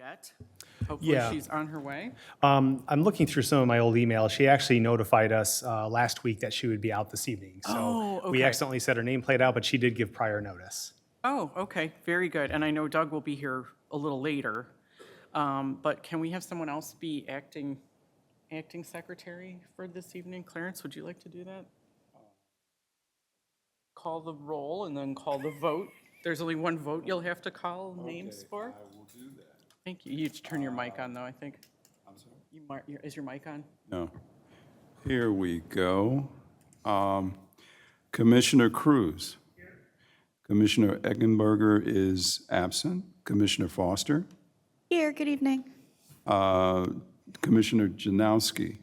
yet. Hopefully Yeah. she's on her way. I'm looking through some of my old emails. She actually notified us last week that she would be out this evening. Oh, So we okay. accidentally set her nameplate out, but she did give prior notice. Oh, okay, very good. And I know Doug will be here a little later. But can we have someone else be acting secretary for this evening? Clarence, would you like to do that? Call the roll and then call the vote. There's only one vote you'll have to call names for. I will do that. Thank you. You need to turn your mic on, though, I think. I'm sorry? Is your mic on? No. Here we go. Commissioner Cruz. Commissioner Eggenberger is absent. Commissioner Foster. Here, good evening. Commissioner Janowski.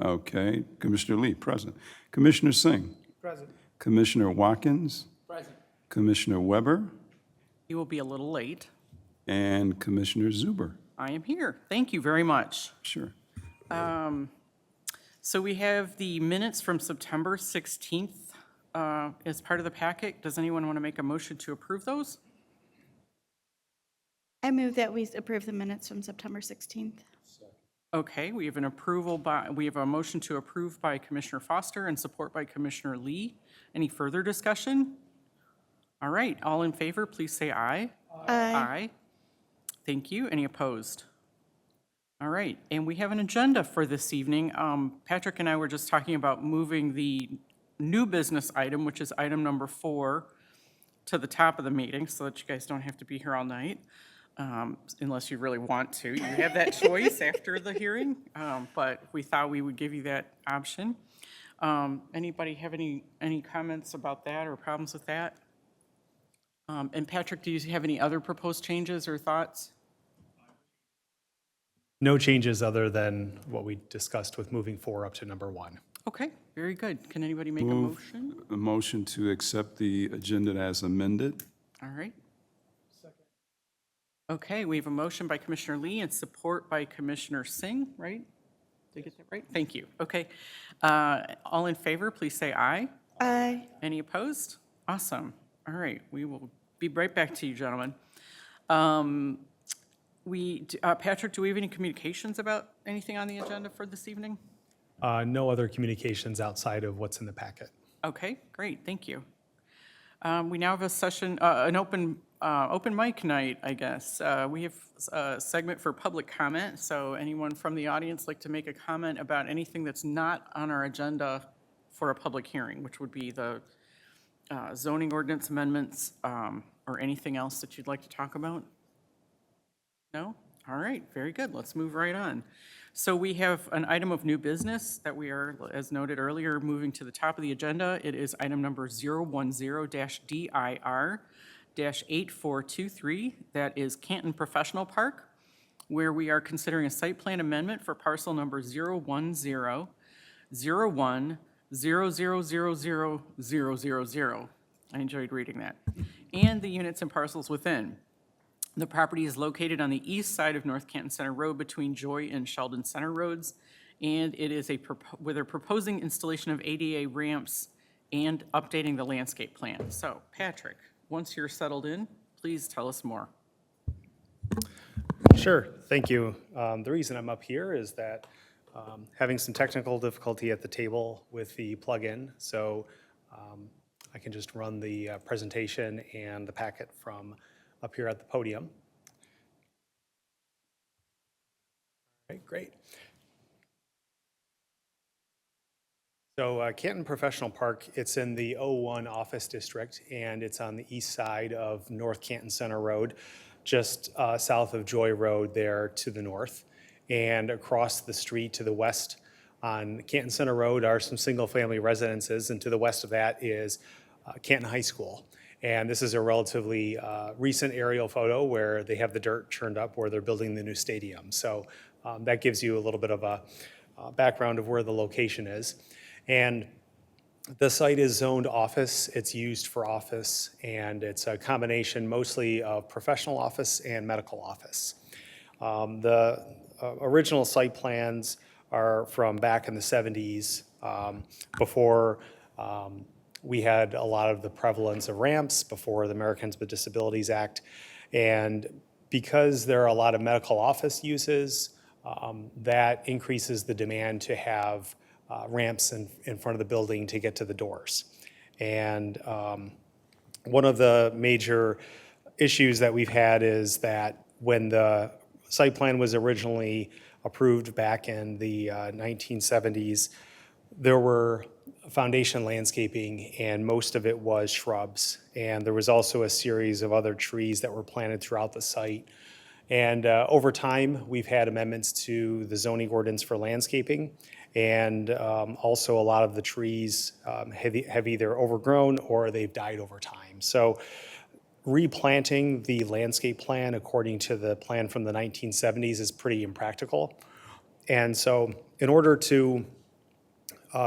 Okay. Commissioner Lee, present. Commissioner Singh. Present. Commissioner Watkins. Present. Commissioner Weber. You will be a little late. And Commissioner Zuber. I am here. Thank you very much. Sure. So we have the minutes from September 16th as part of the packet. Does anyone want to make a motion to approve those? I move that we approve the minutes from September 16th. Okay, we have a motion to approve by Commissioner Foster and support by Commissioner Lee. Any further discussion? All right, all in favor, please say aye. Aye. Thank you. Any opposed? All right, and we have an agenda for this evening. Patrick and I were just talking about moving the new business item, which is item number 4, to the top of the meeting so that you guys don't have to be here all night, unless you really want to. You have that choice after the hearing, but we thought we would give you that option. Anybody have any comments about that or problems with that? And Patrick, do you have any other proposed changes or thoughts? No changes other than what we discussed with moving 4 up to number 1. Okay, very good. Can anybody make a Move. motion? A motion to accept the agenda as amended. All right. Okay, we have a motion by Commissioner Lee and support by Commissioner Singh, right? Did I get that right? Thank you. Okay. All in favor, please say aye. Aye. Any opposed? Awesome. All right, we will be right back to you, gentlemen. Patrick, do we have any communications about anything on the agenda for this evening? No other communications outside of what's in the packet. Okay, great, thank you. We now have a session, an open mic night, I guess. We have a segment for public comment, so anyone from the audience like to make a comment about anything that's not on our agenda for a public hearing, which would be the zoning ordinance amendments or anything else that you'd like to talk about? No? All right, very good. Let's move right on. So we have an item of new business that we are, as noted earlier, moving to the top of the agenda. It is item number 010-DIR-8423. That is Canton Professional Park, where we are considering a site plan amendment for parcel number 010-01-00000000. I enjoyed reading that. And the units and parcels within. The property is located on the east side of North Canton Center Road between Joy and Sheldon Center Roads, and it is where they're proposing installation of ADA ramps and updating the landscape plan. So, Patrick, once you're settled in, please tell us more. Sure, thank you. The reason I'm up here is that having some technical difficulty at the table with the plug-in, so I can just run the presentation and the packet from up here at the podium. All right, great. So Canton Professional Park, it's in the O1 Office District, and it's on the east side of North Canton Center Road, just south of Joy Road there to the north. And across the street to the west on Canton Center Road are some single-family residences, and to the west of that is Canton High School. And this is a relatively recent aerial photo where they have the dirt churned up where they're building the new stadium. So that gives you a little bit of a background of where the location is. And the site is zoned office. It's used for office, and it's a combination mostly of professional office and medical office. The original site plans are from back in the 70s, before we had a lot of the prevalence of ramps, before the Americans with Disabilities Act. And Because there are a lot of medical office uses, that increases the demand to have ramps in front of the building to get to the doors. And one of the major issues that we've had is that when the site plan was originally approved back in the 1970s, there were foundation landscaping, and most of it was shrubs. And there was also a series of other trees that were planted throughout the site. And over time, we've had amendments to the zoning ordinance for landscaping. And also a lot of the trees have either overgrown or they've died over time. So replanting the landscape plan according to the plan from the 1970s is pretty impractical. And so in order to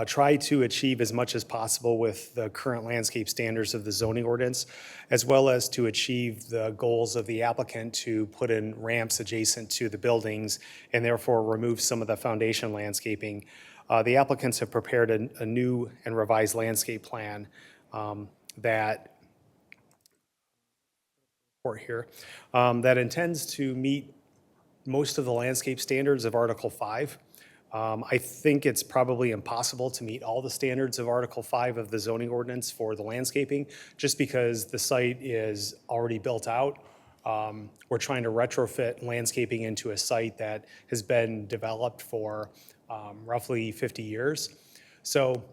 try to achieve as much as possible with the current landscape standards of the zoning ordinance, as well as to achieve the goals of the applicant to put in ramps adjacent to the buildings and therefore remove some of the foundation landscaping, the applicants have prepared a new and revised landscape plan that intends to meet most of the landscape standards of Article 5. I think it's probably impossible to meet all the standards of Article 5 of the zoning ordinance for the landscaping, just because the site is already built out. We're trying to retrofit landscaping into a site that has been developed for roughly 50 years. So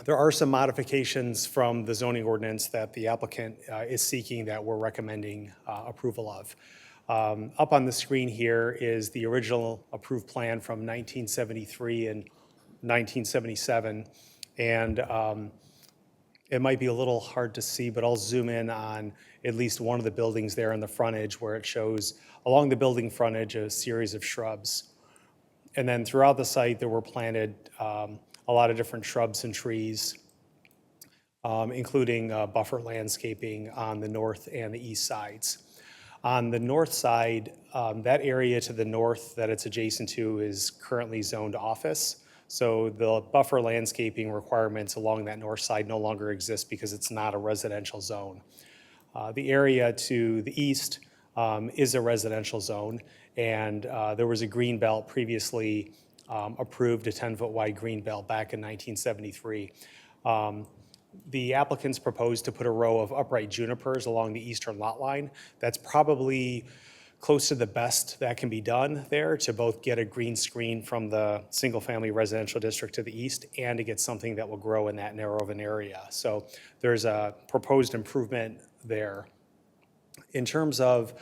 there are some modifications from the zoning ordinance that the applicant is seeking that we're recommending approval of. Up on the screen here is the original approved plan from 1973 and 1977. And it might be a little hard to see, but I'll zoom in on at least one of the buildings there in the frontage where it shows along the building frontage a series of shrubs. And then throughout the site, there were planted a lot of different shrubs and trees, including buffer landscaping on the north and the east sides. On the north side, that area to the north that it's adjacent to is currently zoned office. So the buffer landscaping requirements along that north side no longer exist because it's not a residential zone. The area to the east is a residential zone, and there was a green belt previously approved, a 10-foot wide green belt back in 1973. The applicants proposed to put a row of upright junipers along the eastern lot line. That's probably close to the best that can be done there to both get a green screen from the single-family residential district to the east and to get something that will grow in that narrow of an area. So there's a proposed improvement there. In terms of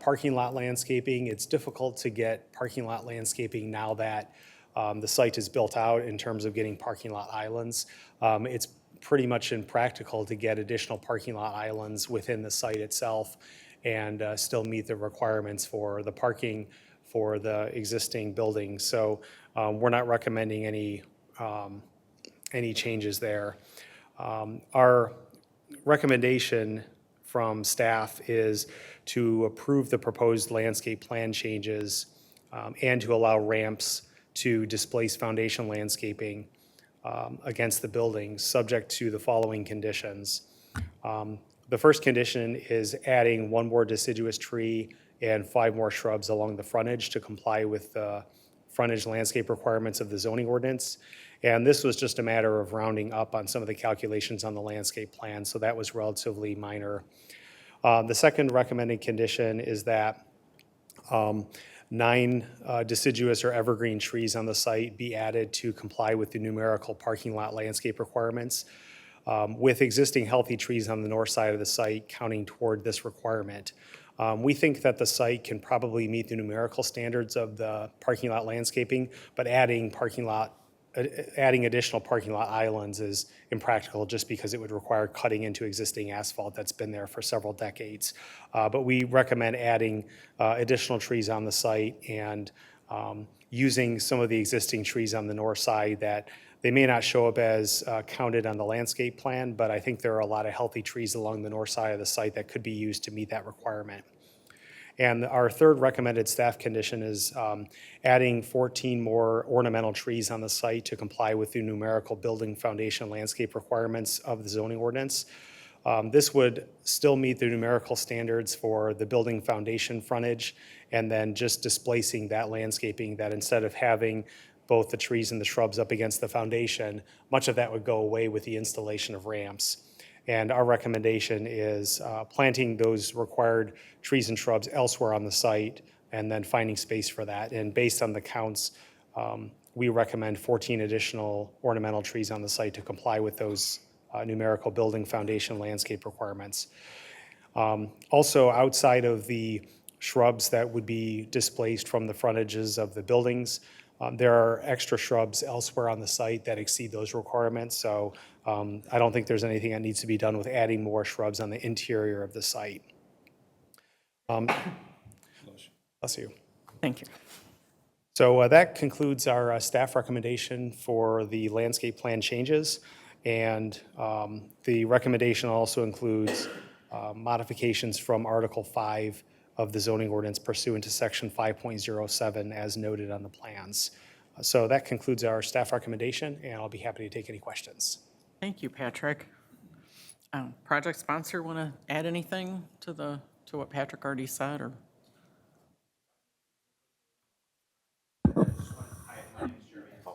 parking lot landscaping, it's difficult to get parking lot landscaping now that the site is built out in terms of getting parking lot islands. It's pretty much impractical to get additional parking lot islands within the site itself and still meet the requirements for the parking for the existing buildings. So we're not recommending any changes there. Our recommendation from staff is to approve the proposed landscape plan changes and to allow ramps to displace foundation landscaping against the buildings, subject to the following conditions. The first condition is adding one more deciduous tree and 5 more shrubs along the frontage to comply with the frontage landscape requirements of the zoning ordinance. And this was just a matter of rounding up on some of the calculations on the landscape plan, so that was relatively minor. The second recommended condition is that 9 deciduous or evergreen trees on the site be added to comply with the numerical parking lot landscape requirements, with existing healthy trees on the north side of the site counting toward this requirement. We think that the site can probably meet the numerical standards of the parking lot landscaping, but adding additional parking lot islands is impractical just because it would require cutting into existing asphalt that's been there for several decades. But we recommend adding additional trees on the site and using some of the existing trees on the north side that they may not show up as counted on the landscape plan, but I think there are a lot of healthy trees along the north side of the site that could be used to meet that requirement. And our third recommended staff condition is adding 14 more ornamental trees on the site to comply with the numerical building foundation landscape requirements of the zoning ordinance. This would still meet the numerical standards for the building foundation frontage, and then just displacing that landscaping, that instead of having both the trees and the shrubs up against the foundation, much of that would go away with the installation of ramps. And our recommendation is planting those required trees and shrubs elsewhere on the site, and then finding space for that. And based on the counts, we recommend 14 additional ornamental trees on the site to comply with those numerical building foundation landscape requirements. Also, outside of the shrubs that would be displaced from the frontages of the buildings, there are extra shrubs elsewhere on the site that exceed those requirements. So I don't think there's anything that needs to be done with adding more shrubs on the interior of the site. Bless you. Thank you. So that concludes our staff recommendation for the landscape plan changes. And the recommendation also includes modifications from Article 5 of the zoning ordinance pursuant to Section 5.07 as noted on the plans. So that concludes our staff recommendation, and I'll be happy to take any questions. Thank you, Patrick. Project sponsor, want to add anything to what Patrick already said, or?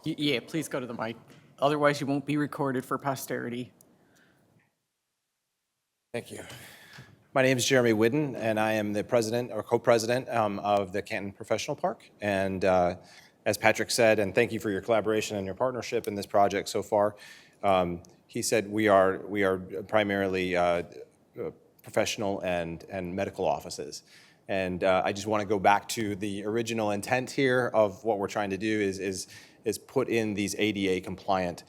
Yeah, please go to the mic. Otherwise, you won't be recorded for posterity. Thank you. My name is Jeremy Whidden, and I am the president or co-president of the Canton Professional Park. And as Patrick said, and thank you for your collaboration and your partnership in this project so far. He said we are primarily professional and medical offices. And I just want to go back to the original intent here of what we're trying to do is put in these ADA compliant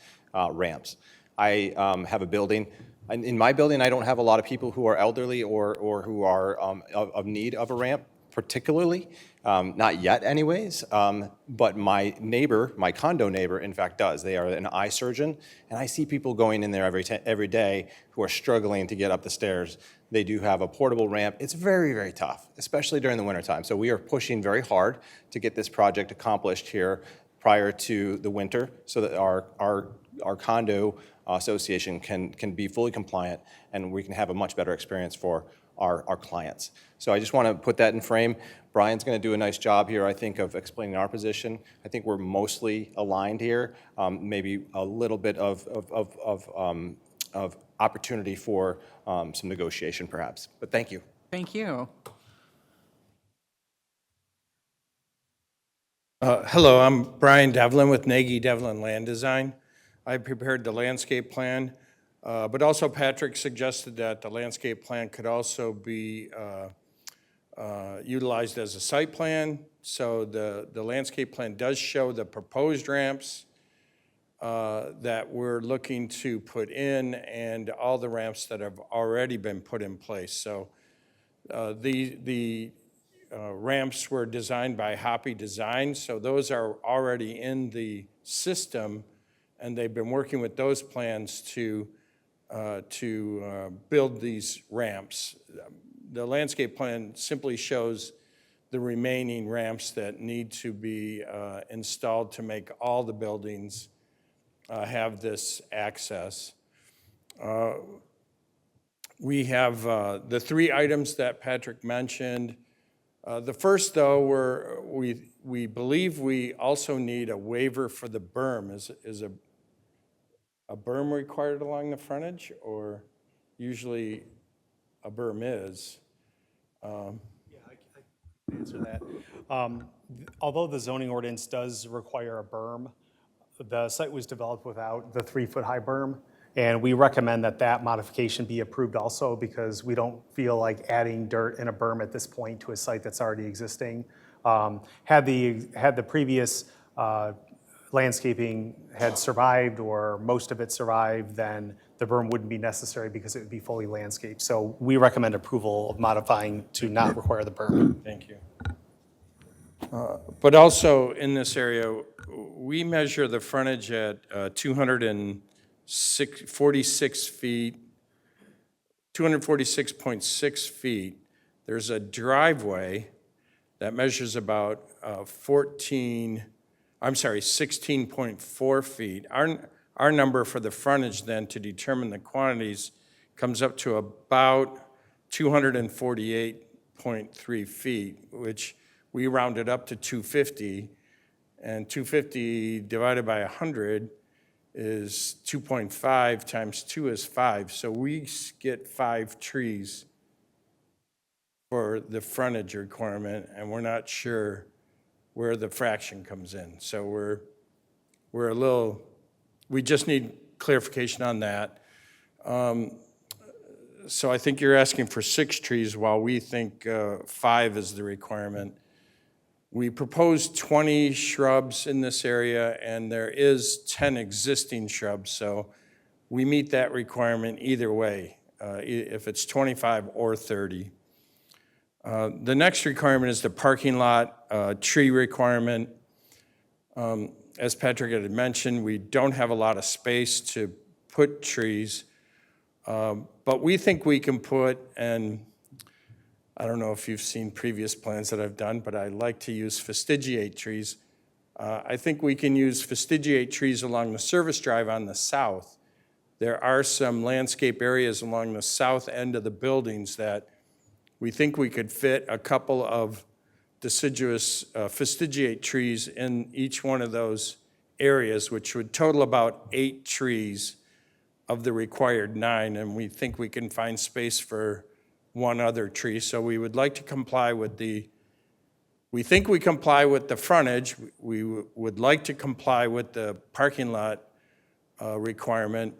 ramps. I have a building. In my building, I don't have a lot of people who are elderly or who are of need of a ramp, particularly, not yet anyways, but my neighbor, my condo neighbor, in fact, does. They are an eye surgeon, and I see people going in there every day who are struggling to get up the stairs. They do have a portable ramp. It's very, very tough, especially during the wintertime. So we are pushing very hard to get this project accomplished here prior to the winter so that our condo association can be fully compliant and we can have a much better experience for our clients. So I just want to put that in frame. Brian's going to do a nice job here, I think, of explaining our position. I think we're mostly aligned here, maybe a little bit of opportunity for some negotiation perhaps. But thank you. Thank you. Hello, I'm Brian Devlin with Nagy Devlin Land Design. I prepared the landscape plan, but also Patrick suggested that the landscape plan could also be utilized as a site plan. So the landscape plan does show the proposed ramps that we're looking to put in and all the ramps that have already been put in place. So the ramps were designed by Hoppy Design, so those are already in the system, and they've been working with those plans to build these ramps. The landscape plan simply shows the remaining ramps that need to be installed to make all the buildings have this access. We have the three items that Patrick mentioned. The first, though, we believe we also need a waiver for the berm. Is a berm required along the frontage, or usually a berm is? Yeah, I can answer that. Although the zoning ordinance does require a berm, the site was developed without the 3-foot-high berm, and we recommend that that modification be approved also because we don't feel like adding dirt and a berm at this point to a site that's already existing. Had the previous landscaping had survived or most of it survived, then the berm wouldn't be necessary because it would be fully landscaped. So we recommend approval of modifying to not require the berm. Thank you. But also in this area, we measure the frontage at 246 feet, 246.6 feet. There's a driveway that measures about 16.4 feet. Our number for the frontage then to determine the quantities comes up to about 248.3 feet, which we rounded up to 250. And 250 divided by 100 is 2.5 times 2 is 5. So we get 5 trees for the frontage requirement, and we're not sure where the fraction comes in. So we're a little, we just need clarification on that. So I think you're asking for 6 trees while we think 5 is the requirement. We proposed 20 shrubs in this area, and there is 10 existing shrubs, so we meet that requirement either way, if it's 25 or 30. The next requirement is the parking lot tree requirement. As Patrick had mentioned, we don't have a lot of space to put trees, but we think we can put, and I don't know if you've seen previous plans that I've done, but I like to use fastigiate trees. I think we can use fastigiate trees along the service drive on the south. There are some landscape areas along the south end of the buildings that we think we could fit a couple of deciduous fastigiate trees in each one of those areas, which would total about 8 trees of the required 9, and we think we can find space for 1 other tree. So we would like to comply with we think we comply with the frontage. We would like to comply with the parking lot requirement.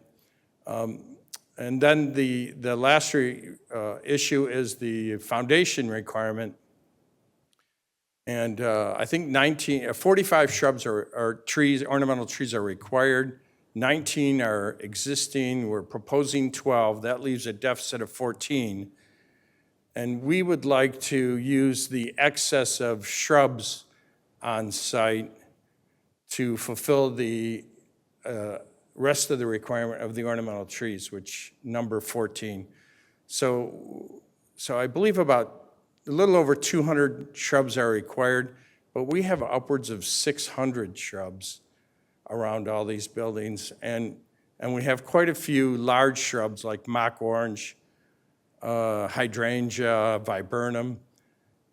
And then the last issue is the foundation requirement. And I think 45 shrubs or trees, ornamental trees are required. 19 are existing. We're proposing 12. That leaves a deficit of 14. And we would like to use the excess of shrubs on site to fulfill the rest of the requirement of the ornamental trees, which number 14. So I believe about a little over 200 shrubs are required, but we have upwards of 600 shrubs around all these buildings. And we have quite a few large shrubs like mock orange, hydrangea, viburnum.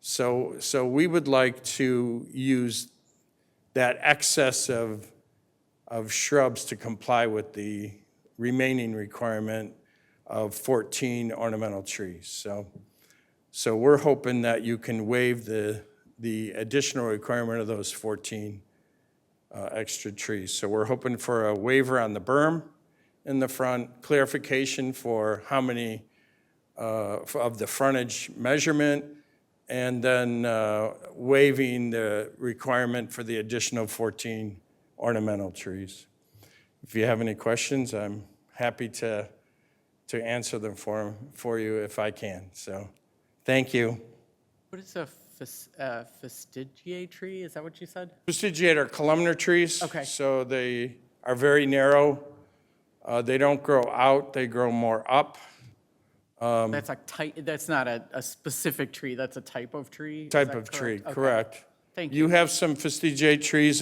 So we would like to use that excess of shrubs to comply with the remaining requirement of 14 ornamental trees. So we're hoping that you can waive the additional requirement of those 14 extra trees. So we're hoping for a waiver on the berm in the front, clarification for how many of the frontage measurement, and then waiving the requirement for the additional 14 ornamental trees. If you have any questions, I'm happy to answer them for you if I can. So, thank you. What is a fastigiate tree? Is that what you said? Fastigiate are columnar trees. Okay. So they are very narrow. They don't grow out, they grow more up. That's a type, that's not a specific tree, that's a type of tree? Is Type that of tree, correct? Okay. correct. Thank you. You have some fastigiate trees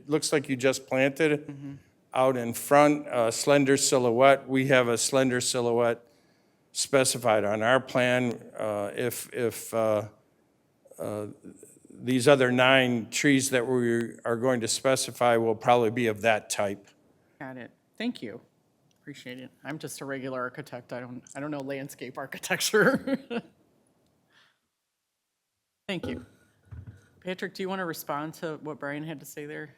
looks like you just planted out in front, slender silhouette. We have a slender silhouette specified on our plan. If these other 9 trees that we are going to specify will probably be of that type. Got it. Thank you. Appreciate it. I'm just a regular architect. I don't know landscape architecture. Thank you. Patrick, do you want to respond to what Brian had to say there?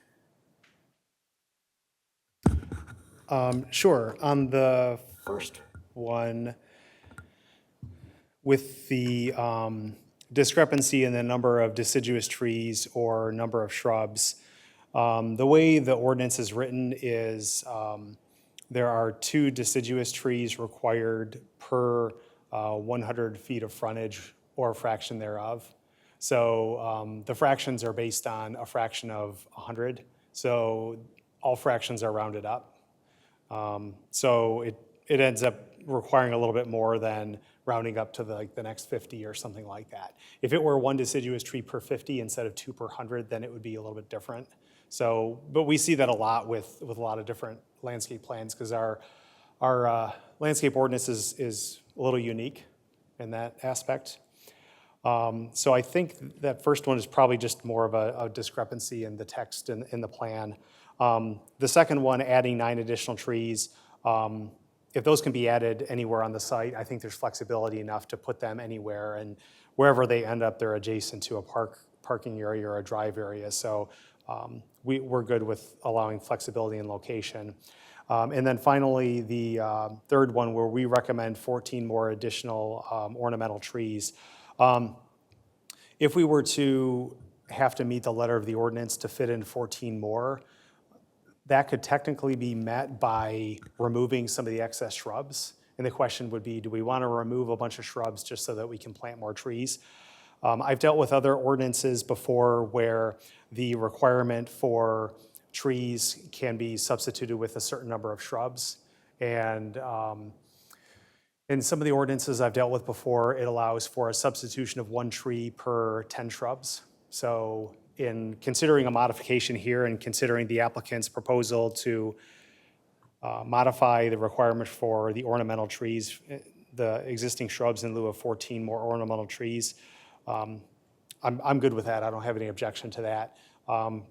Sure. On the first one, with the discrepancy in the number of deciduous trees or number of shrubs, the way the ordinance is written is there are 2 deciduous trees required per 100 feet of frontage or a fraction thereof. So the fractions are based on a fraction of 100. So all fractions are rounded up. So it ends up requiring a little bit more than rounding up to the next 50 or something like that. If it were 1 deciduous tree per 50 instead of 2 per 100, then it would be a little bit different. So, but we see that a lot with a lot of different landscape plans because our Our landscape ordinance is a little unique in that aspect. So I think that first one is probably just more of a discrepancy in the text in the plan. The second one, adding 9 additional trees, if those can be added anywhere on the site, I think there's flexibility enough to put them anywhere, and wherever they end up, they're adjacent to a parking area or a drive area. So we're good with allowing flexibility in location. And then finally, the third one, where we recommend 14 more additional ornamental trees. If we were to have to meet the letter of the ordinance to fit in 14 more, that could technically be met by removing some of the excess shrubs. And the question would be, do we want to remove a bunch of shrubs just so that we can plant more trees? I've dealt with other ordinances before where the requirement for trees can be substituted with a certain number of shrubs. And in some of the ordinances I've dealt with before, it allows for a substitution of 1 tree per 10 shrubs. So in considering a modification here and considering the applicant's proposal to modify the requirement for the ornamental trees, the existing shrubs in lieu of 14 more ornamental trees, I'm good with that. I don't have any objection to that,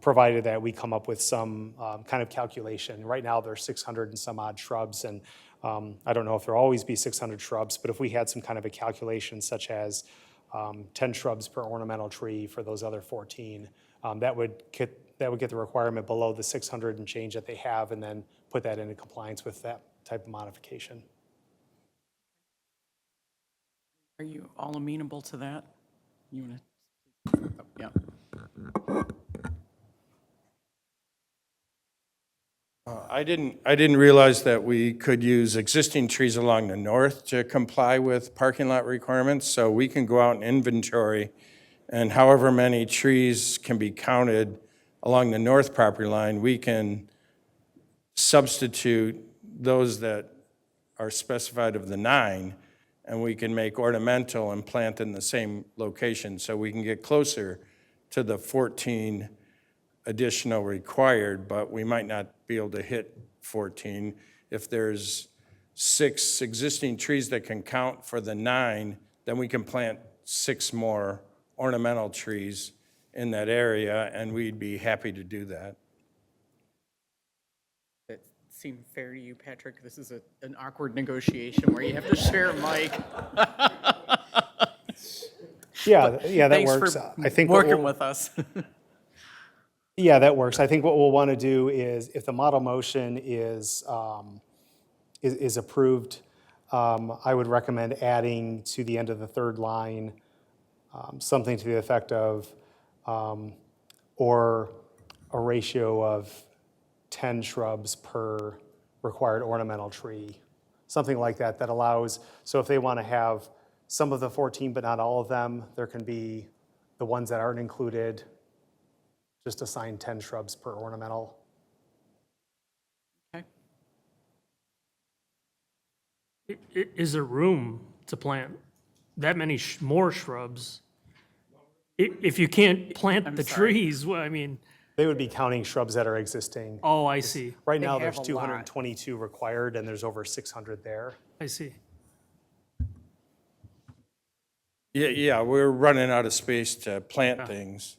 provided that we come up with some kind of calculation. Right now, there's 600 and some odd shrubs, and I don't know if there'll always be 600 shrubs, but if we had some kind of a calculation such as 10 shrubs per ornamental tree for those other 14, that would get the requirement below the 600 and change that they have, and then put that into compliance with that type of modification. Are you all amenable to that? You want to? Yeah. I didn't realize that we could use existing trees along the north to comply with parking lot requirements, so we can go out and inventory, and however many trees can be counted along the north property line, we can substitute those that are specified of the 9, and we can make ornamental and plant in the same location, so we can get closer to the 14 additional required, but we might not be able to hit 14. If there's 6 existing trees that can count for the 9, then we can plant 6 more ornamental trees in that area, and we'd be happy to do that. That seem fair to you, Patrick? This is an awkward negotiation where you have to share a mic. Yeah, that Thanks works. for I think what working we'll- with us. Yeah, that works. I think what we'll want to do is, if the model motion is approved, I would recommend adding to the end of the third line something to the effect of, or a ratio of 10 shrubs per required ornamental tree. Something like that, that allows, so if they want to have some of the 14 but not all of them, there can be the ones that aren't included, just assign 10 shrubs per ornamental. Okay. Is there room to plant that many more shrubs? If you can't plant the sorry. trees, well, I mean, They would be counting shrubs that are existing. oh, I see, Right They now, have there's a lot. 222 required, and there's over 600 there. I see. Yeah, we're running out of space to plant things.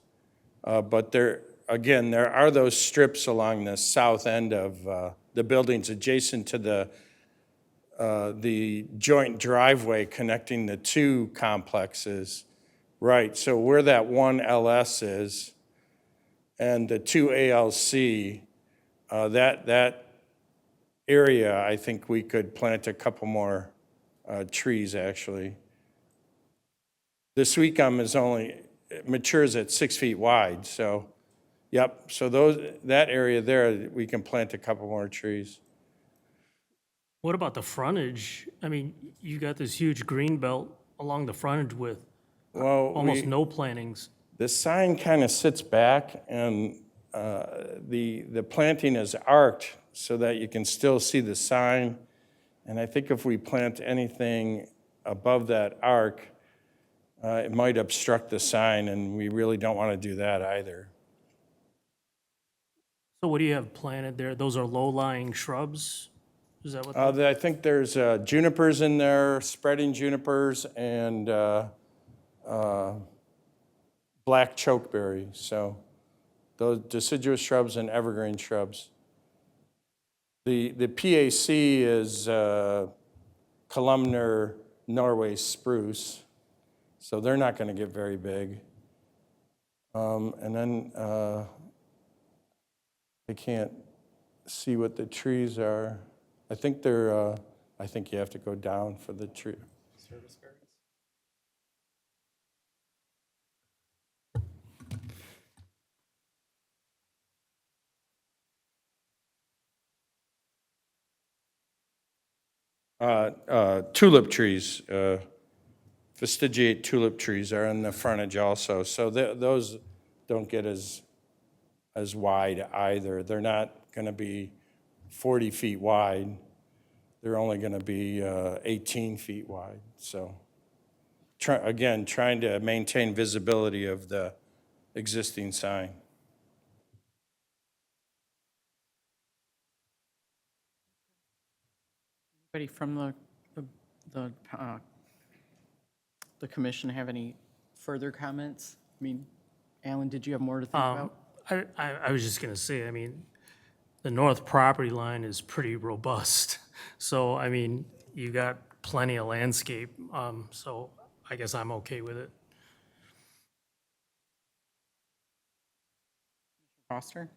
But there are those strips along the south end of the buildings adjacent to the joint driveway connecting the 2 complexes. Right, so where that 1 LS is and the 2 ALC, that area, I think we could plant a couple more trees, actually. The sweet gum matures at 6 feet wide, so, yep, so that area there, we can plant a couple more trees. What about the frontage? I mean, you got this huge green belt along the frontage with Well, almost no plantings. the sign kind of sits back, and the planting is arced so that you can still see the sign. And I think if we plant anything above that arc, it might obstruct the sign, and we really don't want to do that either. So what do you have planted there? Those are low-lying shrubs? Is that what? I think there's junipers in there, spreading junipers, and black chokeberry. So those deciduous shrubs and evergreen shrubs. The PAC is columnar Norway spruce, so they're not going to get very big. And then I can't see what the trees are. I think they're, I think you have to go down for the tree. Tulip trees, fastigiate tulip trees are in the frontage also. So those don't get as wide either. They're not going to be 40 feet wide. They're only going to be 18 feet wide. So again, trying to maintain visibility of the existing sign. Anybody from the commission have any further comments? I mean, Alan, did you have more to think about? I was just gonna say, I mean, the north property line is pretty robust. So, I mean, you got plenty of landscape, so I guess I'm okay with it. Foster?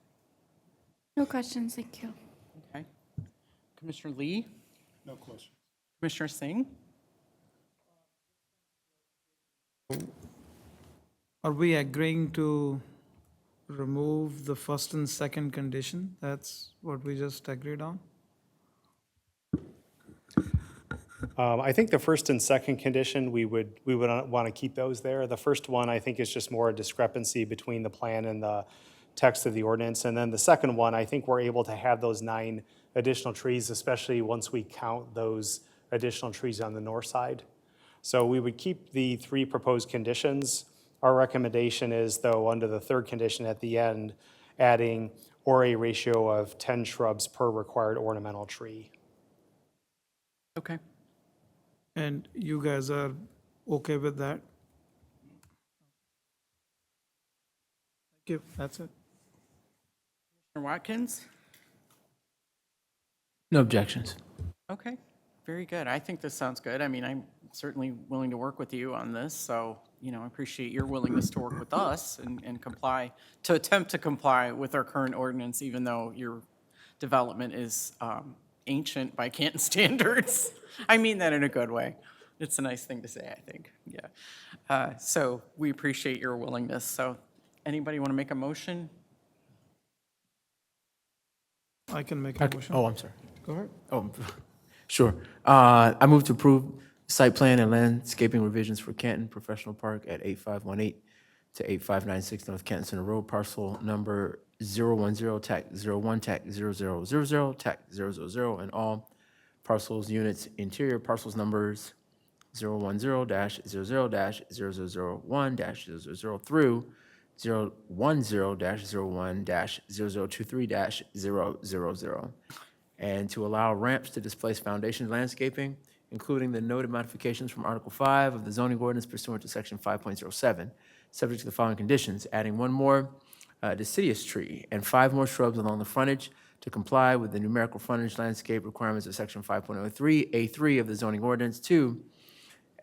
No questions, thank you. Okay. Commissioner Lee? No questions. Commissioner Singh? Are we agreeing to remove the first and second condition? That's what we just agreed on? I think the first and second condition, we would want to keep those there. The first one, I think, is just more a discrepancy between the plan and the text of the ordinance. And then the second one, I think we're able to have those 9 additional trees, especially once we count those additional trees on the north side. So we would keep the 3 proposed conditions. Our recommendation is, though, under the third condition at the end, adding or a ratio of 10 shrubs per required ornamental tree. Okay. And you guys are okay with that? Thank you, that's it. Commissioner Watkins? No objections. Okay, very good. I think this sounds good. I mean, I'm certainly willing to work with you on this, so, you know, I appreciate your willingness to work with us and comply, to attempt to comply with our current ordinance, even though your development is ancient by Canton standards. I mean that in a good way. It's a nice thing to say, I think, yeah. So we appreciate your willingness. So anybody want to make a motion? I can make a motion. Oh, I'm sorry. Go ahead. Oh, sure. I move to approve site plan and landscaping revisions for Canton Professional Park at 8518 to 8596 North Canton Center Road, parcel number 010, TAC 01, TAC 0000, TAC 000, and all parcels, units, interior parcels numbers 010-00-00001-000 through 010-01-0023-000, and to allow ramps to displace foundation landscaping, including the noted modifications from Article 5 of the zoning ordinance pursuant to Section 5.07, subject to the following conditions: adding 1 more deciduous tree and 5 more shrubs along the frontage to comply with the numerical frontage landscape requirements of Section 5.03A3 of the zoning ordinance. 2,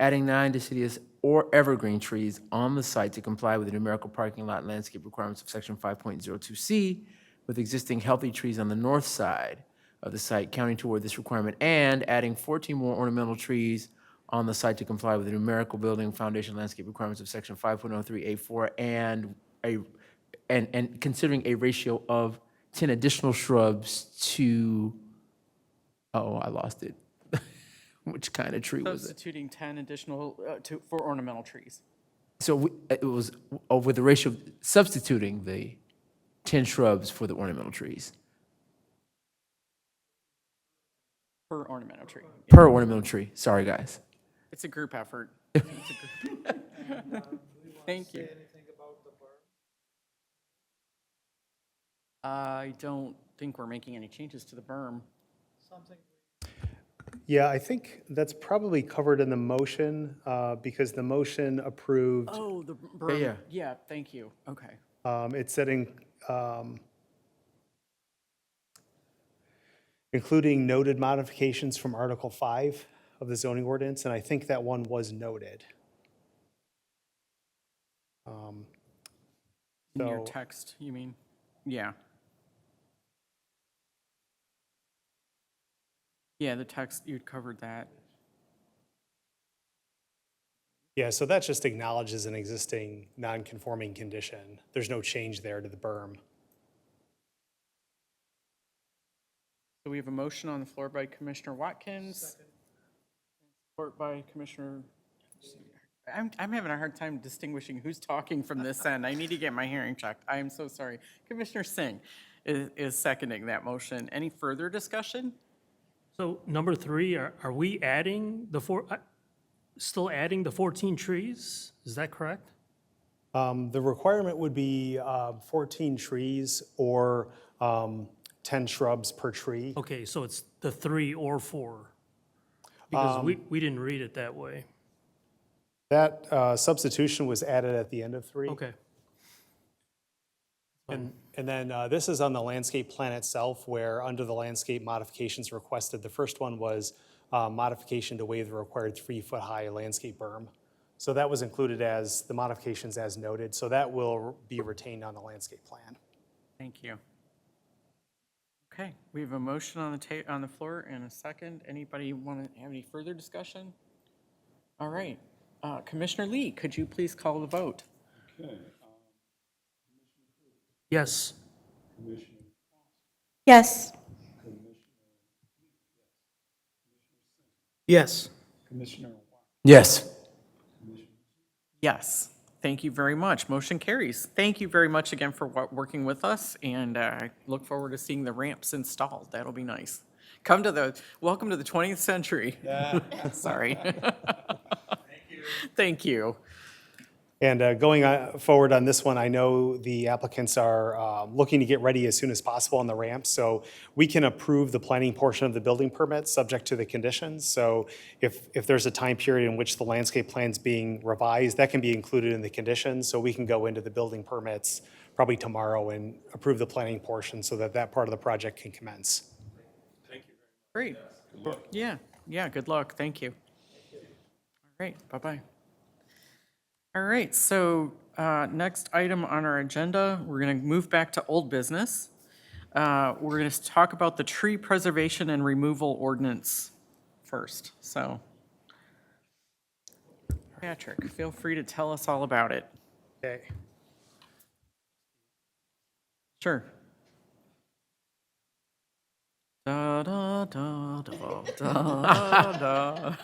adding 9 deciduous or evergreen trees on the site to comply with the numerical parking lot landscape requirements of Section 5.02C, with existing healthy trees on the north side of the site counting toward this requirement, and adding 14 more ornamental trees on the site to comply with the numerical building foundation landscape requirements of Section 5.03A4, and considering a ratio of 10 additional shrubs to, oh, I lost it. Which kind of tree was it? Substituting 10 additional for ornamental trees. So it was with the ratio, substituting the 10 shrubs for the ornamental trees. Per ornamental tree. Per ornamental tree. Sorry, guys. It's a group effort. Thank you. I don't think we're making any changes to the berm. Yeah, I think that's probably covered in the motion, because the motion approved, Oh, the berm. yeah. Yeah, thank you. Okay. it said including noted modifications from Article 5 of the zoning ordinance, and I think that one was noted. In your So- text, you mean? Yeah. Yeah, the text, you covered that. Yeah, so that just acknowledges an existing non-conforming condition. There's no change there to the berm. So we have a motion on the floor by Commissioner Watkins. Support by Commissioner, I'm having a hard time distinguishing who's talking from this end. I need to get my hearing checked. I am so sorry. Commissioner Singh is seconding that motion. Any further discussion? So number 3, are we adding still adding the 14 trees? Is that correct? The requirement would be 14 trees or 10 shrubs per tree. Okay, so it's the 3 or 4? Because we didn't read it that way. That substitution was added at the end of 3. Okay. And then this is on the landscape plan itself, where under the landscape modifications requested, the first one was modification to waive the required 3-foot-high landscape berm. So that was included as the modifications as noted, so that will be retained on the landscape plan. Thank you. Okay, we have a motion on the floor and a second. Anybody want to have any further discussion? All right. Commissioner Lee, could you please call the vote? Yes. Yes. Yes. Yes. Yes. Thank you very much. Motion carries. Thank you very much again for working with us, and I look forward to seeing the ramps installed. That'll be nice. Welcome to the 20th century. Sorry. Thank you. And going forward on this one, I know the applicants are looking to get ready as soon as possible on the ramp, so we can approve the planning portion of the building permit subject to the conditions. So if there's a time period in which the landscape plan's being revised, that can be included in the conditions, so we can go into the building permits probably tomorrow and approve the planning portion so that that part of the project can commence. Great. Yeah, good luck. Thank you. All right, bye-bye. All right, so next item on our agenda, we're going to move back to old business. We're going to talk about the tree preservation and removal ordinance first. So, Patrick, feel free to tell us all about it. Okay. Sure. Da, da, da, da, da, da.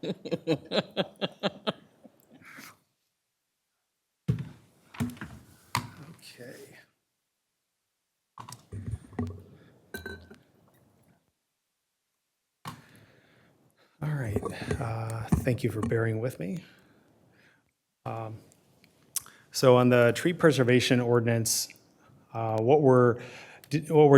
Okay. All right, thank you for bearing with me. So on the tree preservation ordinance, what we're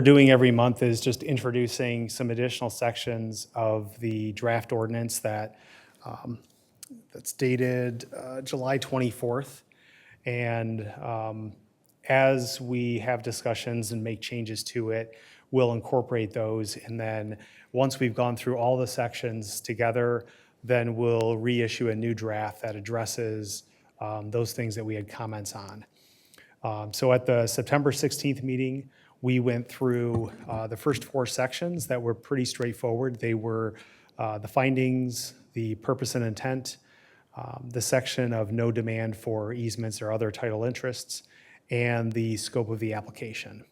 doing every month is just introducing some additional sections of the draft ordinance that's dated July 24th. And as we have discussions and make changes to it, we'll incorporate those. And then once we've gone through all the sections together, then we'll reissue a new draft that addresses those things that we had comments on. So at the September 16th meeting, we went through the first 4 sections that were pretty straightforward. They were the findings, the purpose and intent, the section of no demand for easements or other title interests, and the scope of the application.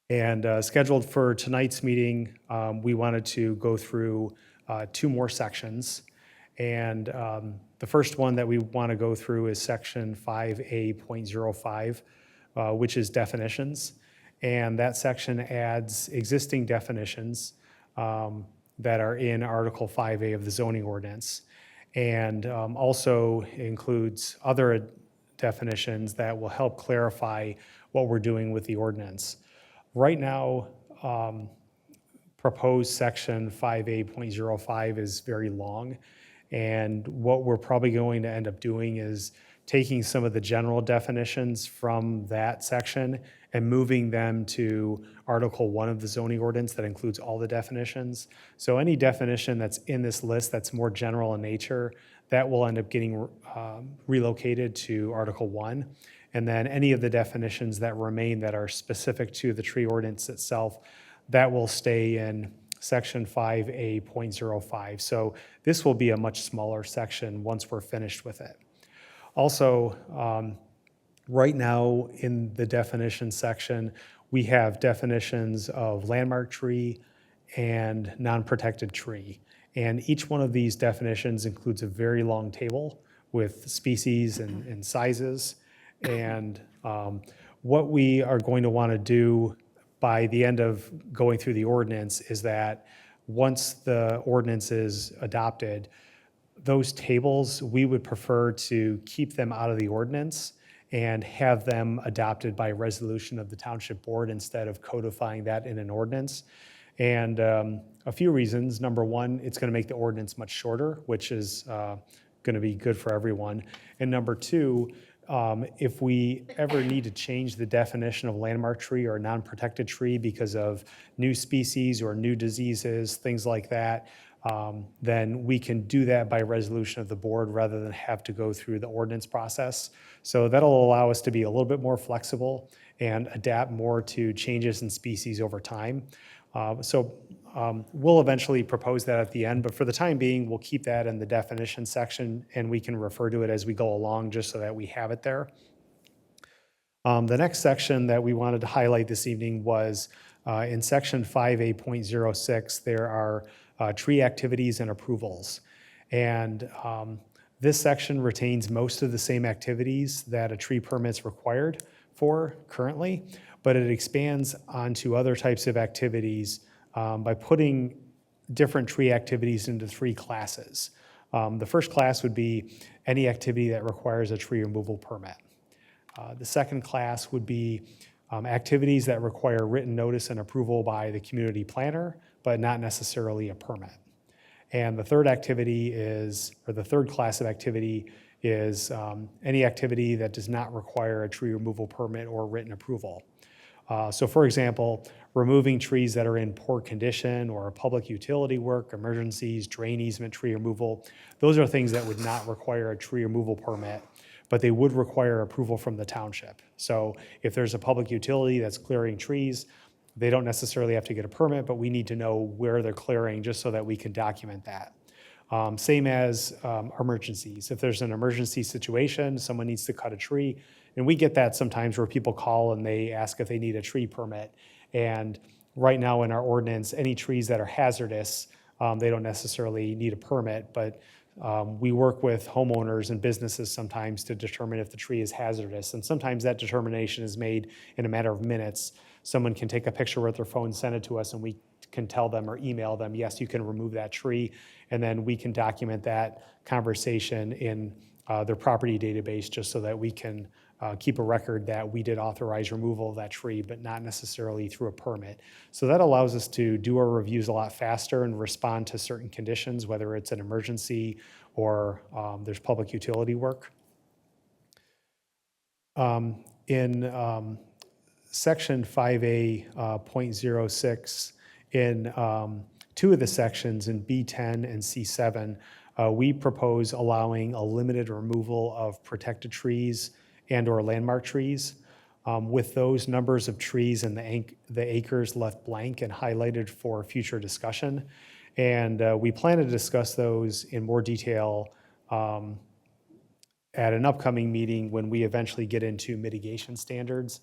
And scheduled for tonight's meeting, we wanted to go through 2 more sections. And the first one that we want to go through is section 5A.05, which is definitions. And that section adds existing definitions that are in Article 5A of the zoning ordinance, and also includes other definitions that will help clarify what we're doing with the ordinance. Right now, proposed section 5A.05 is very long. And what we're probably going to end up doing is taking some of the general definitions from that section and moving them to Article 1 of the zoning ordinance that includes all the definitions. So any definition that's in this list that's more general in nature, that will end up getting relocated to Article 1. And then any of the definitions that remain that are specific to the tree ordinance itself, that will stay in section 5A.05. So this will be a much smaller section once we're finished with it. Also, right now in the definition section, we have definitions of landmark tree and non-protected tree. And each one of these definitions includes a very long table with species and sizes. And what we are going to want to do by the end of going through the ordinance is that once the ordinance is adopted, those tables, we would prefer to keep them out of the ordinance and have them adopted by resolution of the township board instead of codifying that in an ordinance. And a few reasons. Number one, it's going to make the ordinance much shorter, which is going to be good for everyone. And number two, if we ever need to change the definition of landmark tree or non-protected tree because of new species or new diseases, things like that, then we can do that by resolution of the board rather than have to go through the ordinance process. So that'll allow us to be a little bit more flexible and adapt more to changes in species over time. We'll eventually propose that at the end, but for the time being, we'll keep that in the definition section and we can refer to it as we go along just so that we have it there. The next section that we wanted to highlight this evening was in section 5A.06, there are tree activities and approvals. And this section retains most of the same activities that a tree permit's required for currently, but it expands onto other types of activities by putting different tree activities into 3 classes. The first class would be any activity that requires a tree removal permit. The second class would be activities that require written notice and approval by the community planner, but not necessarily a permit. And the third activity is, or the third class of activity is any activity that does not require a tree removal permit or written approval. So for example, removing trees that are in poor condition or public utility work, emergencies, drain easement, tree removal, those are things that would not require a tree removal permit, but they would require approval from the township. So if there's a public utility that's clearing trees, they don't necessarily have to get a permit, but we need to know where they're clearing just so that we can document that. Same as emergencies. If there's an emergency situation, someone needs to cut a tree, and we get that sometimes where people call and they ask if they need a tree permit. And right now in our ordinance, any trees that are hazardous, they don't necessarily need a permit, but we work with homeowners and businesses sometimes to determine if the tree is hazardous. And sometimes that determination is made in a matter of minutes. Someone can take a picture with their phone, send it to us, and we can tell them or email them, yes, you can remove that tree. And then we can document that conversation in their property database just so that we can keep a record that we did authorize removal of that tree, but not necessarily through a permit. So that allows us to do our reviews a lot faster and respond to certain conditions, whether it's an emergency or there's public utility work. In section 5A.06, in 2 of the sections, in B10 and C7, we propose allowing a limited removal of protected trees and or landmark trees, with those numbers of trees and the acres left blank and highlighted for future discussion. And we plan to discuss those in more detail at an upcoming meeting when we eventually get into mitigation standards.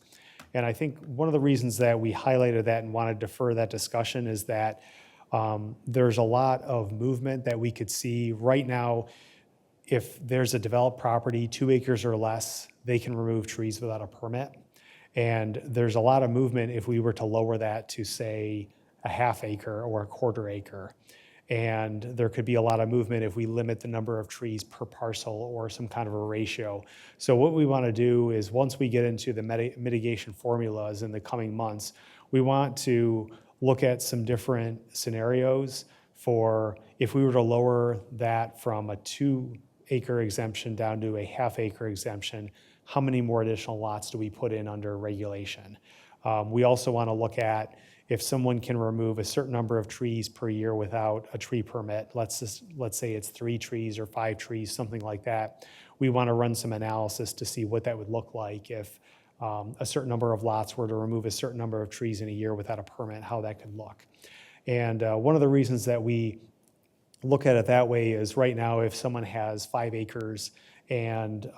And I think one of the reasons that we highlighted that and want to defer that discussion is that there's a lot of movement that we could see right now. If there's a developed property, 2 acres or less, they can remove trees without a permit. And there's a lot of movement if we were to lower that to, say, a half acre or a quarter acre. And there could be a lot of movement if we limit the number of trees per parcel or some kind of a ratio. So what we want to do is once we get into the mitigation formulas in the coming months, we want to look at some different scenarios for if we were to lower that from a 2-acre exemption down to a half-acre exemption, how many more additional lots do we put in under regulation? We also want to look at if someone can remove a certain number of trees per year without a tree permit, let's say it's 3 trees or 5 trees, something like that. We want to run some analysis to see what that would look like if a certain number of lots were to remove a certain number of trees in a year without a permit, how that could look. And one of the reasons that we look at it that way is right now, if someone has 5 acres and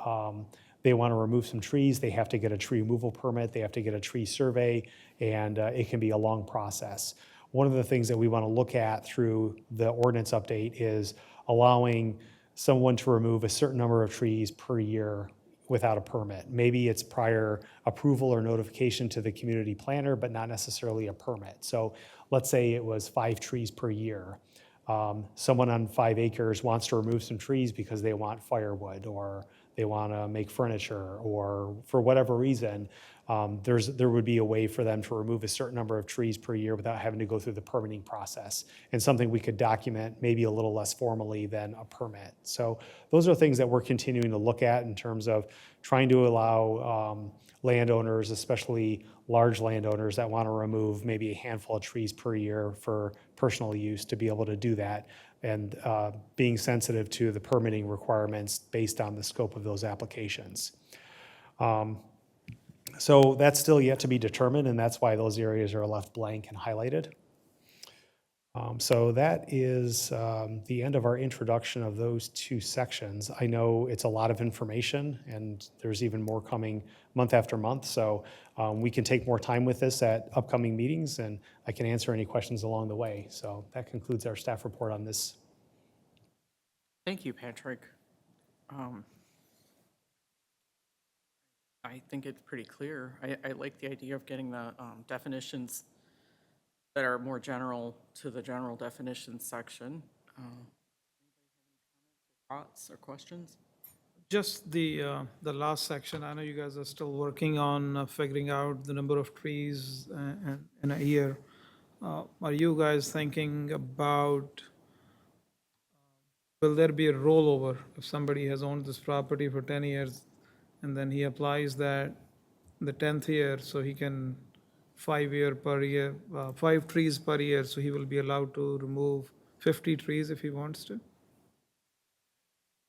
they want to remove some trees, they have to get a tree removal permit, they have to get a tree survey, and it can be a long process. One of the things that we want to look at through the ordinance update is allowing someone to remove a certain number of trees per year without a permit. Maybe it's prior approval or notification to the community planner, but not necessarily a permit. So let's say it was 5 trees per year. Someone on 5 acres wants to remove some trees because they want firewood or they want to make furniture, or for whatever reason, there would be a way for them to remove a certain number of trees per year without having to go through the permitting process, and something we could document maybe a little less formally than a permit. So those are things that we're continuing to look at in terms of trying to allow landowners, especially large landowners that want to remove maybe a handful of trees per year for personal use, to be able to do that, and being sensitive to the permitting requirements based on the scope of those applications. So that's still yet to be determined, and that's why those areas are left blank and highlighted. So that is the end of our introduction of those 2 sections. I know it's a lot of information, and there's even more coming month after month, so we can take more time with this at upcoming meetings, and I can answer any questions along the way. So that concludes our staff report on this. Thank you, Patrick. I think it's pretty clear. I like the idea of getting the definitions that are more general to the general definitions section. Thoughts or questions? Just the last section, I know you guys are still working on figuring out the number of trees in a year. Are you guys thinking about, will there be a rollover if somebody has owned this property for 10 years and then he applies that the 10th year, so he can 5 trees per year, so he will be allowed to remove 50 trees if he wants to?